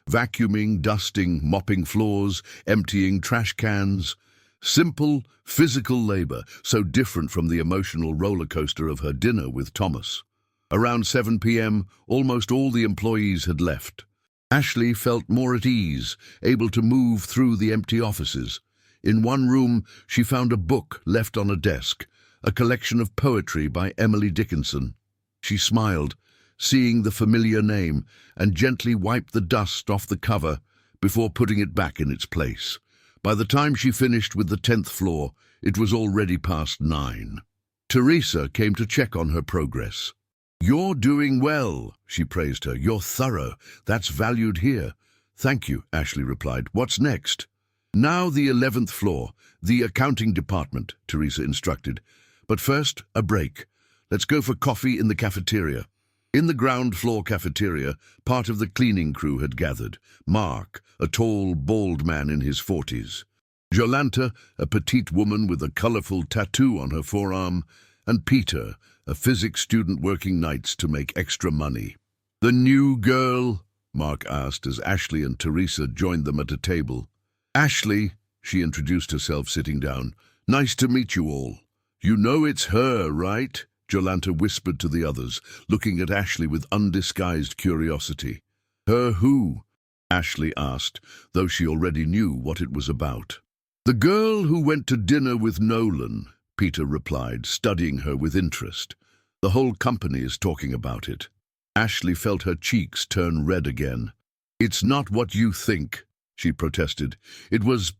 Vacuuming, dusting, mopping floors, emptying trash cans. Simple, physical labor, so different from the emotional roller coaster of her dinner with Thomas. Around 7 p.m., almost all the employees had left. Ashley felt more at ease, able to move through the empty offices. In one room, she found a book left on a desk, a collection of poetry by Emily Dickinson. She smiled, seeing the familiar name, and gently wiped the dust off the cover before putting it back in its place. By the time she finished with the 10th floor, it was already past 9. Teresa came to check on her progress. "You're doing well," she praised her. "You're thorough. That's valued here." "Thank you," Ashley replied. "What's next?" "Now the 11th floor, the accounting department," Teresa instructed. "But first, a break. Let's go for coffee in the cafeteria." In the ground floor cafeteria, part of the cleaning crew had gathered. Mark, a tall, bald man in his 40s. Jolanta, a petite woman with a colorful tattoo on her forearm. And Peter, a physics student working nights to make extra money. "The new girl?" Mark asked as Ashley and Teresa joined them at a table. "Ashley," she introduced herself, sitting down. "Nice to meet you all." "You know it's her, right?" Jolanta whispered to the others, looking at Ashley with undisguised curiosity. "Her who?" Ashley asked, though she already knew what it was about. "The girl who went to dinner with Nolan," Peter replied, studying her with interest. "The whole company is talking about it." Ashley felt her cheeks turn red again. "It's not what you think," she protested. "It was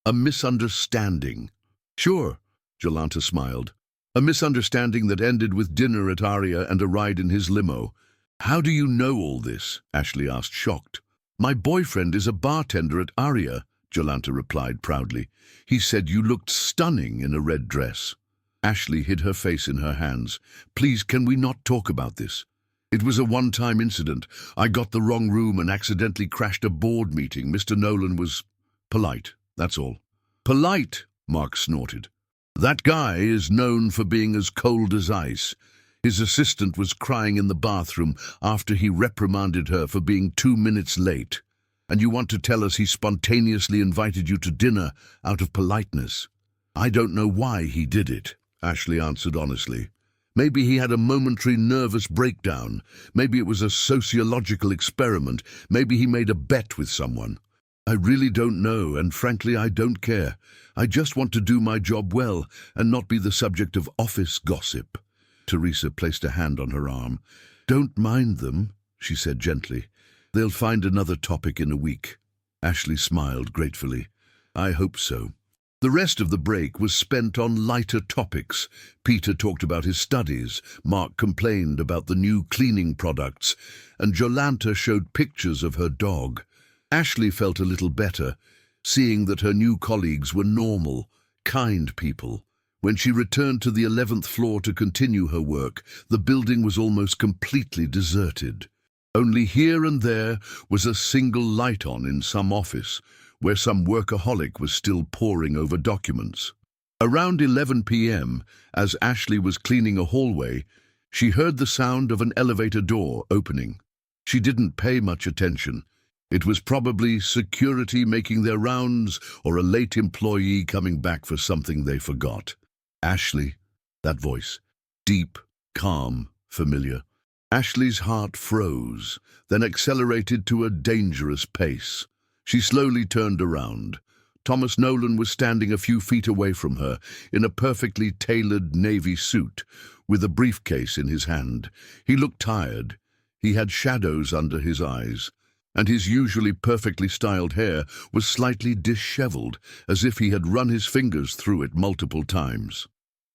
a misunderstanding." "Sure," Jolanta smiled. "A misunderstanding that ended with dinner at Aria and a ride in his limo." "How do you know all this?" Ashley asked, shocked. "My boyfriend is a bartender at Aria," Jolanta replied proudly. "He said you looked stunning in a red dress." Ashley hid her face in her hands. "Please, can we not talk about this? It was a one-time incident. I got the wrong room and accidentally crashed a board meeting. Mr. Nolan was polite, that's all." "Polite?" Mark snorted. "That guy is known for being as cold as ice. His assistant was crying in the bathroom after he reprimanded her for being 2 minutes late. And you want to tell us he spontaneously invited you to dinner out of politeness?" "I don't know why he did it," Ashley answered honestly. "Maybe he had a momentary nervous breakdown. Maybe it was a sociological experiment. Maybe he made a bet with someone. I really don't know, and frankly, I don't care. I just want to do my job well and not be the subject of office gossip." Teresa placed a hand on her arm. "Don't mind them," she said gently. "They'll find another topic in a week." Ashley smiled gratefully. "I hope so." The rest of the break was spent on lighter topics. Peter talked about his studies, Mark complained about the new cleaning products, and Jolanta showed pictures of her dog. Ashley felt a little better, seeing that her new colleagues were normal, kind people. When she returned to the 11th floor to continue her work, the building was almost completely deserted. Only here and there was a single light on in some office, where some workaholic was still poring over documents. Around 11 p.m., as Ashley was cleaning a hallway, she heard the sound of an elevator door opening. She didn't pay much attention. It was probably security making their rounds or a late employee coming back for something they forgot. Ashley, that voice, deep, calm, familiar. Ashley's heart froze, then accelerated to a dangerous pace. She slowly turned around. Thomas Nolan was standing a few feet away from her, in a perfectly tailored navy suit, with a briefcase in his hand. He looked tired. He had shadows under his eyes, and his usually perfectly styled hair was slightly disheveled, as if he had run his fingers through it multiple times.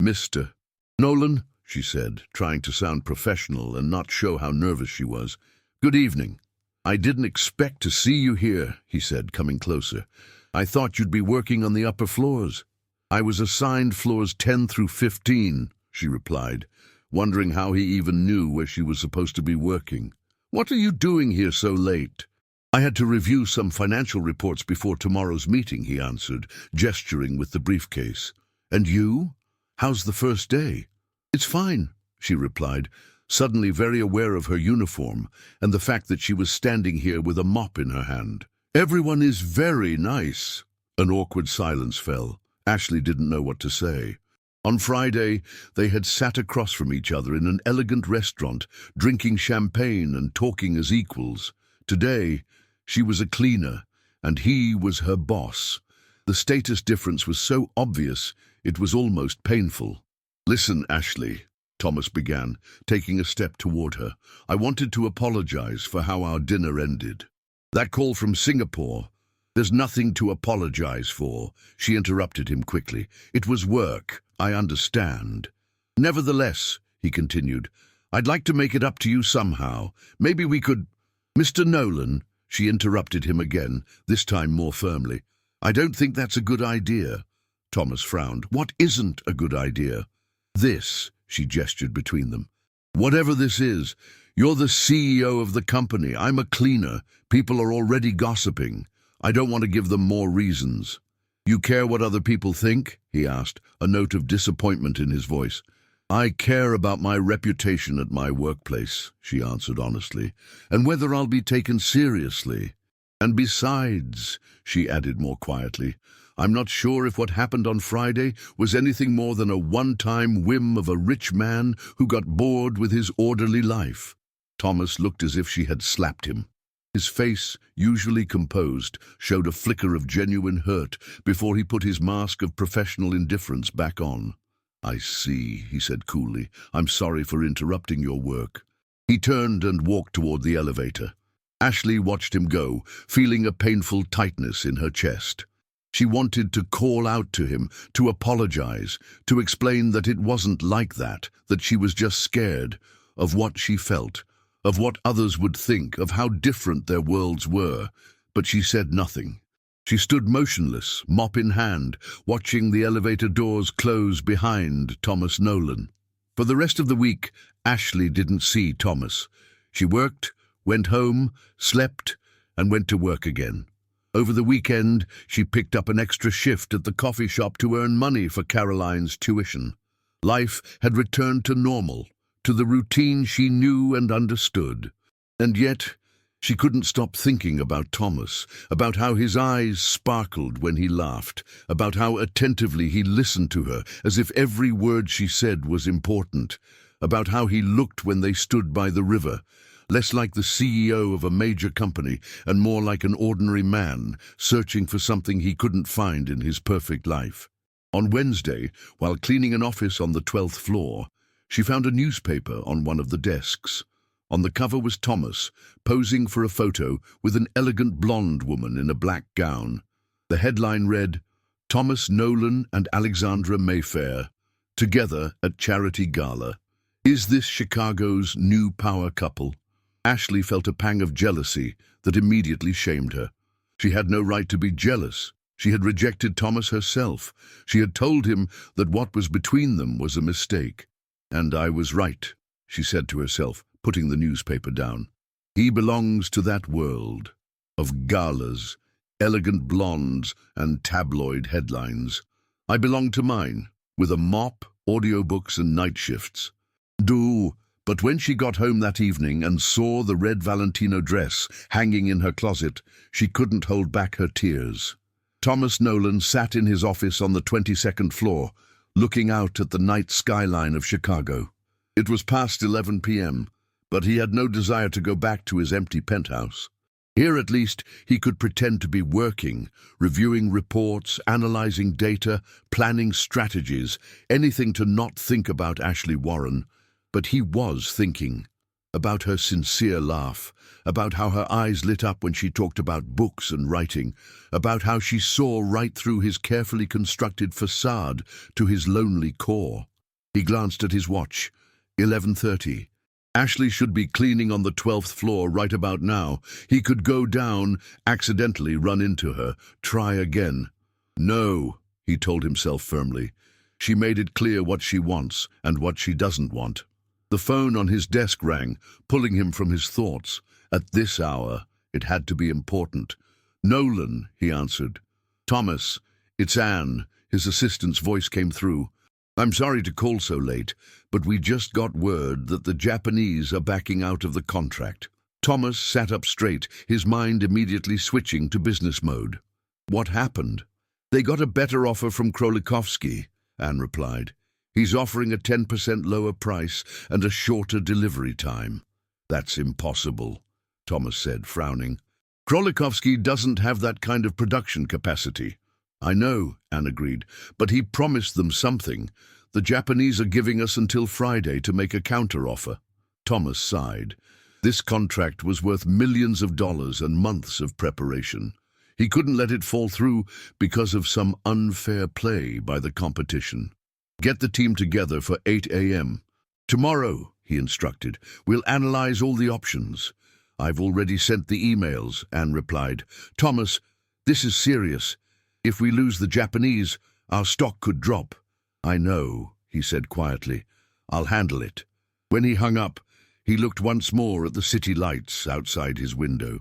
"Mr. Nolan," she said, trying to sound professional and not show how nervous she was. "Good evening." "I didn't expect to see you here," he said, coming closer. "I thought you'd be working on the upper floors." "I was assigned floors 10 through 15, she replied, wondering how he even knew where she was supposed to be working. "What are you doing here so late?" "I had to review some financial reports before tomorrow's meeting," he answered, gesturing with the briefcase. "And you? How's the first day?" "It's fine," she replied, suddenly very aware of her uniform and the fact that she was standing here with a mop in her hand. "Everyone is very nice." An awkward silence fell. Ashley didn't know what to say. On Friday, they had sat across from each other in an elegant restaurant, drinking champagne and talking as equals. Today, she was a cleaner, and he was her boss. The status difference was so obvious, it was almost painful. "Listen, Ashley," Thomas began, taking a step toward her. "I wanted to apologize for how our dinner ended." "That call from Singapore, there's nothing to apologize for," she interrupted him quickly. "It was work, I understand. Nevertheless," he continued, "I'd like to make it up to you somehow. Maybe we could—" "Mr. Nolan," she interrupted him again, this time more firmly. "I don't think that's a good idea." Thomas frowned. "What isn't a good idea?" "This," she gestured between them. "Whatever this is, you're the CEO of the company. I'm a cleaner. People are already gossiping. I don't want to give them more reasons." "You care what other people think?" he asked, a note of disappointment in his voice. "I care about my reputation at my workplace," she answered honestly, "and whether I'll be taken seriously. And besides," she added more quietly, "I'm not sure if what happened on Friday was anything more than a one-time whim of a rich man who got bored with his orderly life." Thomas looked as if she had slapped him. His face, usually composed, showed a flicker of genuine hurt before he put his mask of professional indifference back on. "I see," he said coolly. "I'm sorry for interrupting your work." He turned and walked toward the elevator. Ashley watched him go, feeling a painful tightness in her chest. She wanted to call out to him, to apologize, to explain that it wasn't like that she was just scared of what she felt, of what others would think, of how different their worlds were, but she said nothing. She stood motionless, mop in hand, watching the elevator doors close behind Thomas Nolan. For the rest of the week, Ashley didn't see Thomas. She worked, went home, slept, and went to work again. Over the weekend, she picked up an extra shift at the coffee shop to earn money for Caroline's tuition. Life had returned to normal, to the routine she knew and understood. And yet, she couldn't stop thinking about Thomas, about how his eyes sparkled when he laughed, about how attentively he listened to her, as if every word she said was important, about how he looked when they stood by the river, less like the CEO of a major company and more like an ordinary man searching for something he couldn't find in his perfect life. On Wednesday, while cleaning an office on the 12th floor, she found a newspaper on one of the desks. On the cover was Thomas, posing for a photo with an elegant blonde woman in a black gown. The headline read, "Thomas Nolan and Alexandra Mayfair, together at charity gala. Is this Chicago's new power couple?" Ashley felt a pang of jealousy that immediately shamed her. She had no right to be jealous. She had rejected Thomas herself. She had told him that what was between them was a mistake. "And I was right," she said to herself, putting the newspaper down. He belongs to that world of galas, elegant blondes, and tabloid headlines. I belong to mine, with a mop, audiobooks, and night shifts. But when she got home that evening and saw the red Valentino dress hanging in her closet, she couldn't hold back her tears. Thomas Nolan sat in his office on the 22nd floor, looking out at the night skyline of Chicago. It was past 11 p.m., but he had no desire to go back to his empty penthouse. Here at least he could pretend to be working, reviewing reports, analyzing data, planning strategies, anything to not think about Ashley Warren. But he was thinking about her sincere laugh, about how her eyes lit up when she talked about books and writing, about how she saw right through his carefully constructed facade to his lonely core. He glanced at his watch. 11:30. Ashley should be cleaning on the 12th floor right about now. He could go down, accidentally run into her, try again. No, he told himself firmly. She made it clear what she wants and what she doesn't want. The phone on his desk rang, pulling him from his thoughts. At this hour, it had to be important. "Nolan," he answered. "Thomas, it's Anne." His assistant's voice came through. "I'm sorry to call so late, but we just got word that the Japanese are backing out of the contract." Thomas sat up straight, his mind immediately switching to business mode. "What happened?" "They got a better offer from Krolikovsky," Anne replied. "He's offering a 10% lower price and a shorter delivery time." "That's impossible," Thomas said, frowning. "Krolikovsky doesn't have that kind of production capacity." "I know," Anne agreed, "but he promised them something. The Japanese are giving us until Friday to make a counteroffer." Thomas sighed. This contract was worth millions of dollars and months of preparation. He couldn't let it fall through because of some unfair play by the competition. "Get the team together for 8 a.m. tomorrow," he instructed. "We'll analyze all the options." "I've already sent the emails," Anne replied. "Thomas, this is serious. If we lose the Japanese, our stock could drop." "I know," he said quietly. "I'll handle it." When he hung up, he looked once more at the city lights outside his window.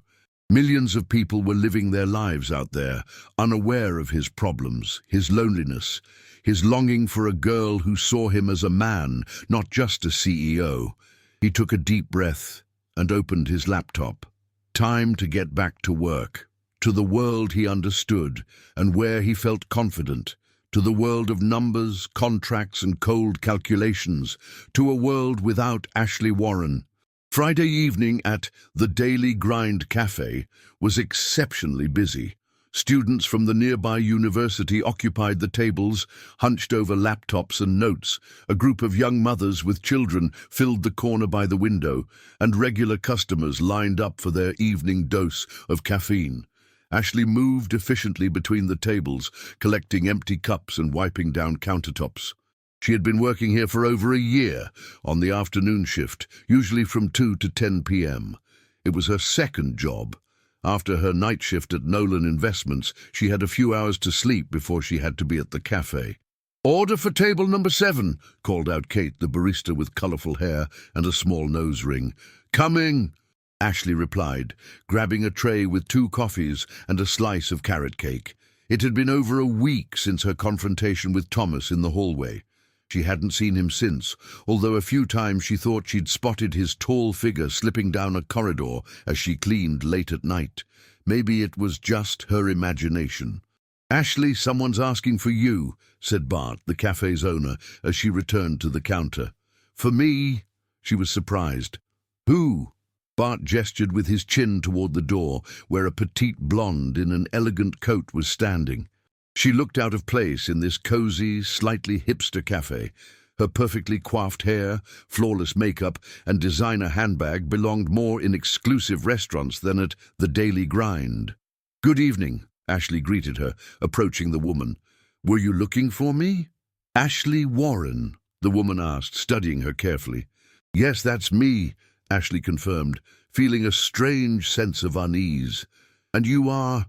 Millions of people were living their lives out there, unaware of his problems, his loneliness, his longing for a girl who saw him as a man, not just a CEO. He took a deep breath and opened his laptop. Time to get back to work, to the world he understood and where he felt confident, to the world of numbers, contracts, and cold calculations, to a world without Ashley Warren. Friday evening at the Daily Grind Cafe was exceptionally busy. Students from the nearby university occupied the tables, hunched over laptops and notes. A group of young mothers with children filled the corner by the window, and regular customers lined up for their evening dose of caffeine. Ashley moved efficiently between the tables, collecting empty cups and wiping down countertops. She had been working here for over a year, on the afternoon shift, usually from 2 to 10 p.m. It was her second job. After her night shift at Nolan Investments, she had a few hours to sleep before she had to be at the cafe. "Order for table number 7, called out Kate, the barista with colourful hair and a small nose ring. "Coming," Ashley replied, grabbing a tray with 2 coffees and a slice of carrot cake. It had been over a week since her confrontation with Thomas in the hallway. She hadn't seen him since, although a few times she thought she'd spotted his tall figure slipping down a corridor as she cleaned late at night. Maybe it was just her imagination. "Ashley, someone's asking for you," said Bart, the cafe's owner, as she returned to the counter. "For me?" She was surprised. "Who?" Bart gestured with his chin toward the door, where a petite blonde in an elegant coat was standing. She looked out of place in this cozy, slightly hipster cafe. Her perfectly coiffed hair, flawless makeup, and designer handbag belonged more in exclusive restaurants than at the Daily Grind. "Good evening," Ashley greeted her, approaching the woman. "Were you looking for me?" "Ashley Warren?" the woman asked, studying her carefully. "Yes, that's me," Ashley confirmed, feeling a strange sense of unease. "And you are—"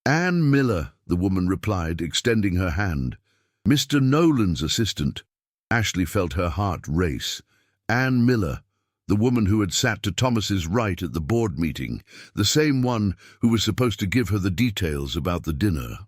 "Anne Miller," the woman replied, extending her hand. "Mr. Nolan's assistant." Ashley felt her heart race. "Anne Miller. the woman who had sat to Thomas's right at the board meeting, the same one who was supposed to give her the details about the dinner.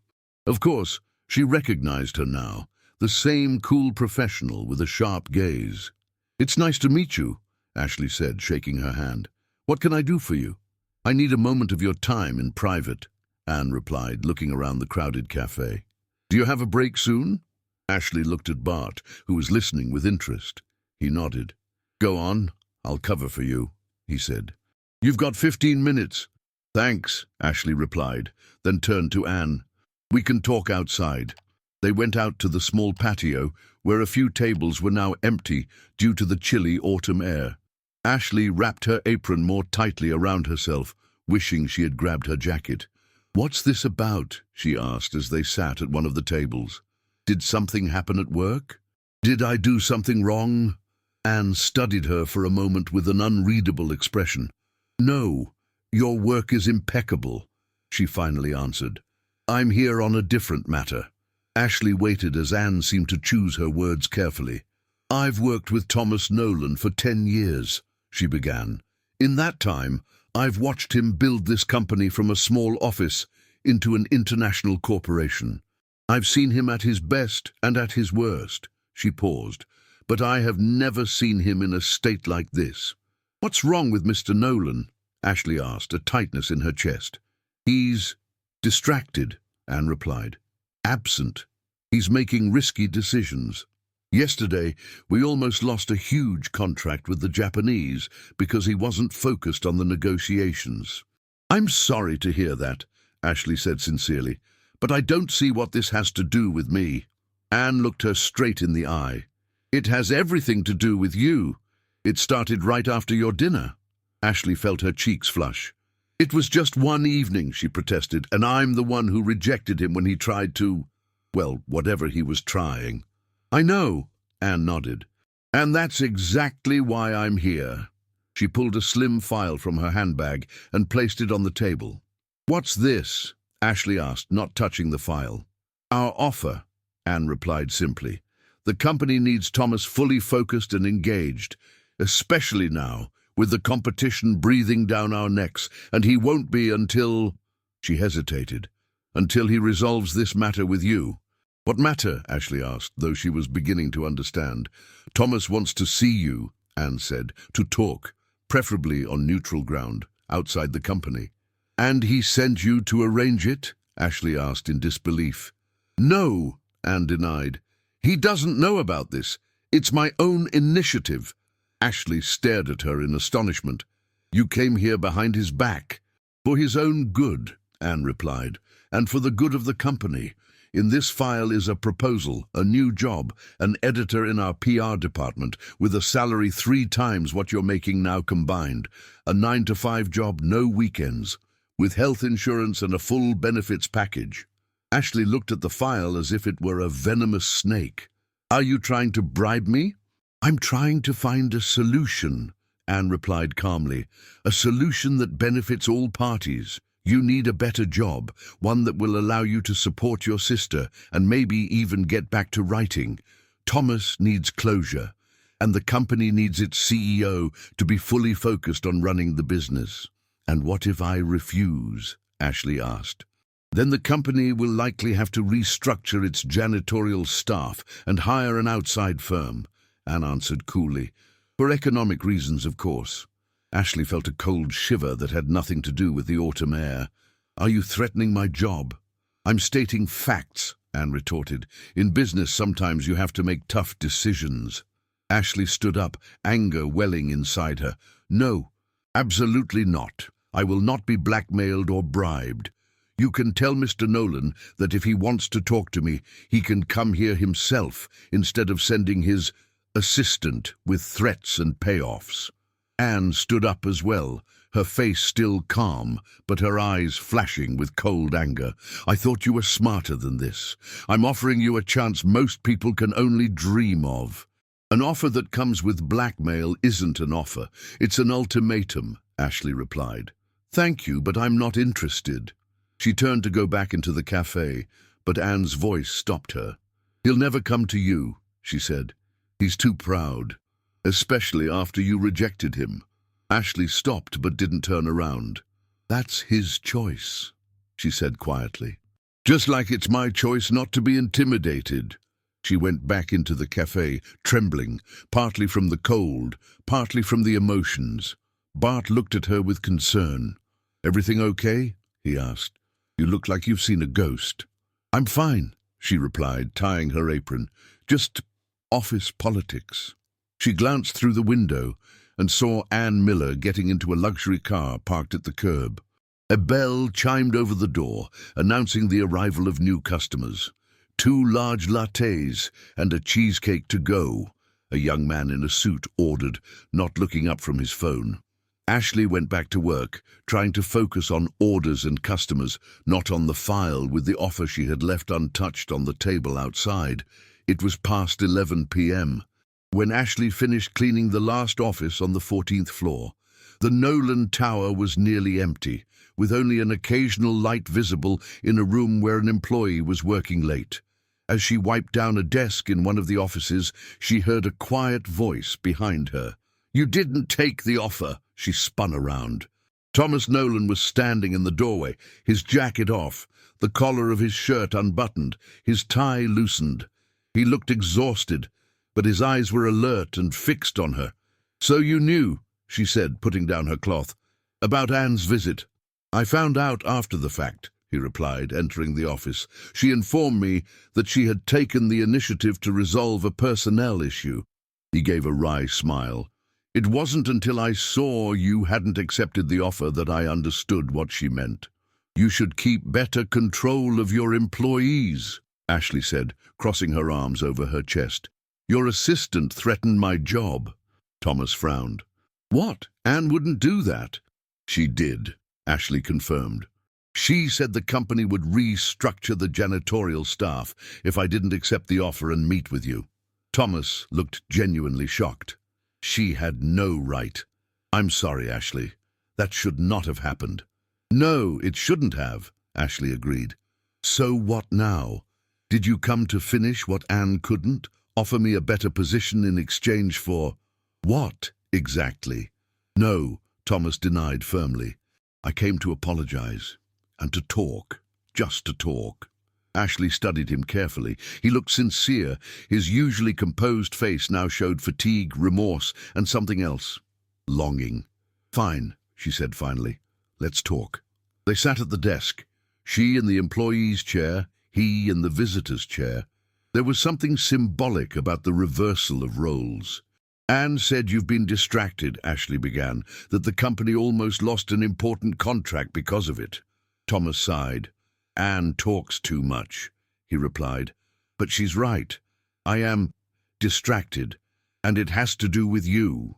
Of course, she recognized her now, the same cool professional with a sharp gaze. "It's nice to meet you," Ashley said, shaking her hand. "What can I do for you?" "I need a moment of your time in private," Anne replied, looking around the crowded cafe. "Do you have a break soon?" Ashley looked at Bart, who was listening with interest. He nodded. "Go on, I'll cover for you," he said. "You've got 15 minutes. "Thanks," Ashley replied, then turned to Anne. "We can talk outside." They went out to the small patio, where a few tables were now empty due to the chilly autumn air. Ashley wrapped her apron more tightly around herself, wishing she had grabbed her jacket. "What's this about?" she asked as they sat at one of the tables. "Did something happen at work? Did I do something wrong?" Anne studied her for a moment with an unreadable expression. "No, your work is impeccable," she finally answered. "I'm here on a different matter." Ashley waited as Anne seemed to choose her words carefully. "I've worked with Thomas Nolan for 10 years, she began. "In that time, I've watched him build this company from a small office into an international corporation. I've seen him at his best and at his worst." She paused. "But I have never seen him in a state like this." "What's wrong with Mr. Nolan?" Ashley asked, a tightness in her chest. "He's distracted," Anne replied. "Absent. He's making risky decisions. Yesterday, we almost lost a huge contract with the Japanese because he wasn't focused on the negotiations." "I'm sorry to hear that," Ashley said sincerely, "but I don't see what this has to do with me." Anne looked her straight in the eye. "It has everything to do with you. It started right after your dinner." Ashley felt her cheeks flush. "It was just one evening," she protested, "and I'm the one who rejected him when he tried to, well, whatever he was trying." "I know," Anne nodded. "And that's exactly why I'm here." She pulled a slim file from her handbag and placed it on the table. "What's this?" Ashley asked, not touching the file. "Our offer," Anne replied simply. "The company needs Thomas fully focused and engaged, especially now, with the competition breathing down our necks, and he won't be until—" She hesitated. "Until he resolves this matter with you." "What matter?" Ashley asked, though she was beginning to understand. "Thomas wants to see you," Anne said, "to talk, preferably on neutral ground, outside the company." "And he sent you to arrange it?" Ashley asked in disbelief. "No," Anne denied. "He doesn't know about this. It's my own initiative." Ashley stared at her in astonishment. "You came here behind his back." "For his own good," Anne replied, "and for the good of the company. In this file is a proposal, a new job, an editor in our PR department, with a salary 3 times what you're making now combined, a 9-to-5 job, no weekends, with health insurance and a full benefits package." Ashley looked at the file as if it were a venomous snake. "Are you trying to bribe me?" "I'm trying to find a solution," Anne replied calmly. "A solution that benefits all parties. You need a better job, one that will allow you to support your sister and maybe even get back to writing. Thomas needs closure, and the company needs its CEO to be fully focused on running the business." "And what if I refuse?" Ashley asked. "Then the company will likely have to restructure its janitorial staff and hire an outside firm," Anne answered coolly. "For economic reasons, of course." Ashley felt a cold shiver that had nothing to do with the autumn air. "Are you threatening my job?" "I'm stating facts," Anne retorted. "In business, sometimes you have to make tough decisions." Ashley stood up, anger welling inside her. "No, absolutely not. I will not be blackmailed or bribed. You can tell Mr. Nolan that if he wants to talk to me, he can come here himself instead of sending his assistant with threats and payoffs." Anne stood up as well, her face still calm, but her eyes flashing with cold anger. "I thought you were smarter than this. I'm offering you a chance most people can only dream of." "An offer that comes with blackmail isn't an offer. It's an ultimatum," Ashley replied. "Thank you, but I'm not interested." She turned to go back into the cafe, but Anne's voice stopped her. "He'll never come to you," she said. "He's too proud." especially after you rejected him. Ashley stopped but didn't turn around. That's his choice, she said quietly. Just like it's my choice not to be intimidated. She went back into the cafe, trembling, partly from the cold, partly from the emotions. Bart looked at her with concern. Everything okay? He asked. You look like you've seen a ghost. I'm fine, she replied, tying her apron. Just office politics. She glanced through the window and saw Ann Miller getting into a luxury car parked at the curb. A bell chimed over the door, announcing the arrival of new customers. 2 large lattes and a cheesecake to go, a young man in a suit ordered, not looking up from his phone. Ashley went back to work, trying to focus on orders and customers, not on the file with the offer she had left untouched on the table outside. It was past 11 p.m. when Ashley finished cleaning the last office on the 14th floor. The Nolan Tower was nearly empty, with only an occasional light visible in a room where an employee was working late. As she wiped down a desk in one of the offices, she heard a quiet voice behind her. You didn't take the offer. She spun around. Thomas Nolan was standing in the doorway, his jacket off, the collar of his shirt unbuttoned, his tie loosened. He looked exhausted, but his eyes were alert and fixed on her. So you knew, she said, putting down her cloth, about Anne's visit. I found out after the fact, he replied, entering the office. She informed me that she had taken the initiative to resolve a personnel issue. He gave a wry smile. It wasn't until I saw you hadn't accepted the offer that I understood what she meant. You should keep better control of your employees, Ashley said, crossing her arms over her chest. Your assistant threatened my job. Thomas frowned. What? Anne wouldn't do that. She did, Ashley confirmed. She said the company would restructure the janitorial staff if I didn't accept the offer and meet with you. Thomas looked genuinely shocked. She had no right. I'm sorry, Ashley. That should not have happened. No, it shouldn't have, Ashley agreed. So what now? Did you come to finish what Anne couldn't? Offer me a better position in exchange for... What, exactly? No, Thomas denied firmly. I came to apologize. And to talk. Just to talk. Ashley studied him carefully. He looked sincere. His usually composed face now showed fatigue, remorse, and something else. Longing. Fine, she said finally. Let's talk. They sat at the desk. She in the employee's chair, he in the visitor's chair. There was something symbolic about the reversal of roles. Anne said you've been distracted, Ashley began, that the company almost lost an important contract because of it. Thomas sighed. Anne talks too much, he replied. But she's right. I am distracted, and it has to do with you.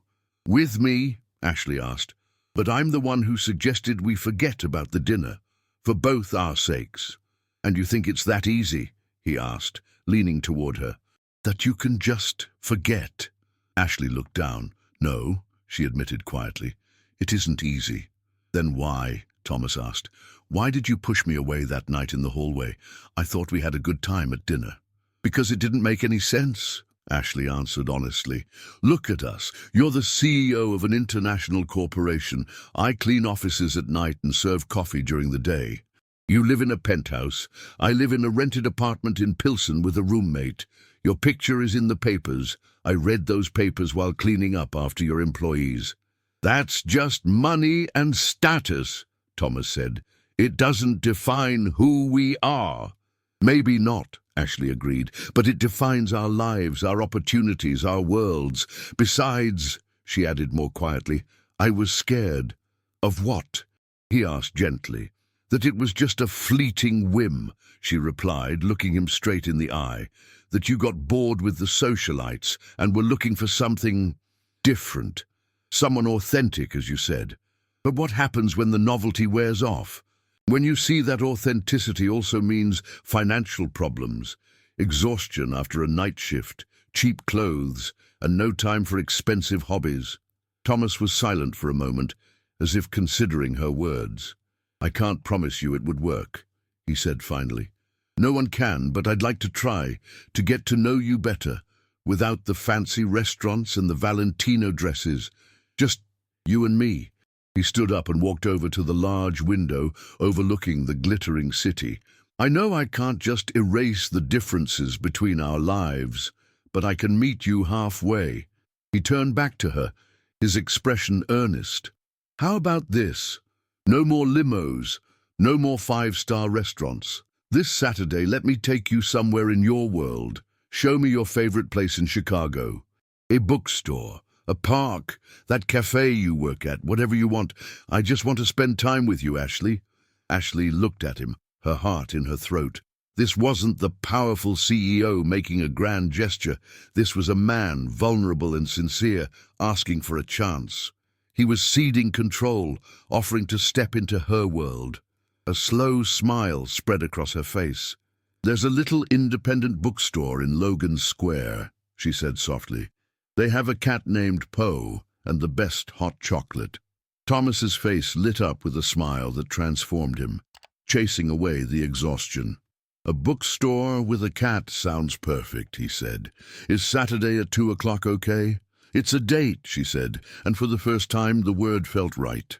With me? Ashley asked. But I'm the one who suggested we forget about the dinner, for both our sakes. And you think it's that easy? He asked, leaning toward her. That you can just forget? Ashley looked down. No, she admitted quietly. It isn't easy. Then why? Thomas asked. Why did you push me away that night in the hallway? I thought we had a good time at dinner. Because it didn't make any sense, Ashley answered honestly. Look at us. You're the CEO of an international corporation. I clean offices at night and serve coffee during the day. You live in a penthouse. I live in a rented apartment in Pilsen with a roommate. Your picture is in the papers. I read those papers while cleaning up after your employees. That's just money and status, Thomas said. It doesn't define who we are. Maybe not, Ashley agreed, but it defines our lives, our opportunities, our worlds. Besides, she added more quietly, I was scared. Of what? He asked gently. That it was just a fleeting whim, she replied, looking him straight in the eye. That you got bored with the socialites and were looking for something different. Someone authentic, as you said. But what happens when the novelty wears off? When you see that authenticity also means financial problems, exhaustion after a night shift, cheap clothes, and no time for expensive hobbies. Thomas was silent for a moment, as if considering her words. I can't promise you it would work, he said finally. No one can, but I'd like to try, to get to know you better. without the fancy restaurants and the Valentino dresses. Just you and me. He stood up and walked over to the large window overlooking the glittering city. I know I can't just erase the differences between our lives, but I can meet you halfway. He turned back to her, his expression earnest. How about this? No more limos, no more five-star restaurants. This Saturday, let me take you somewhere in your world. Show me your favorite place in Chicago. A bookstore, a park, that cafe you work at, whatever you want. I just want to spend time with you, Ashley. Ashley looked at him, her heart in her throat. This wasn't the powerful CEO making a grand gesture. This was a man, vulnerable and sincere, asking for a chance. He was ceding control, offering to step into her world. A slow smile spread across her face. There's a little independent bookstore in Logan Square, she said softly. They have a cat named Poe and the best hot chocolate. Thomas's face lit up with a smile that transformed him, chasing away the exhaustion. A bookstore with a cat sounds perfect, he said. Is Saturday at 2 o'clock okay? It's a date, she said, and for the first time the word felt right.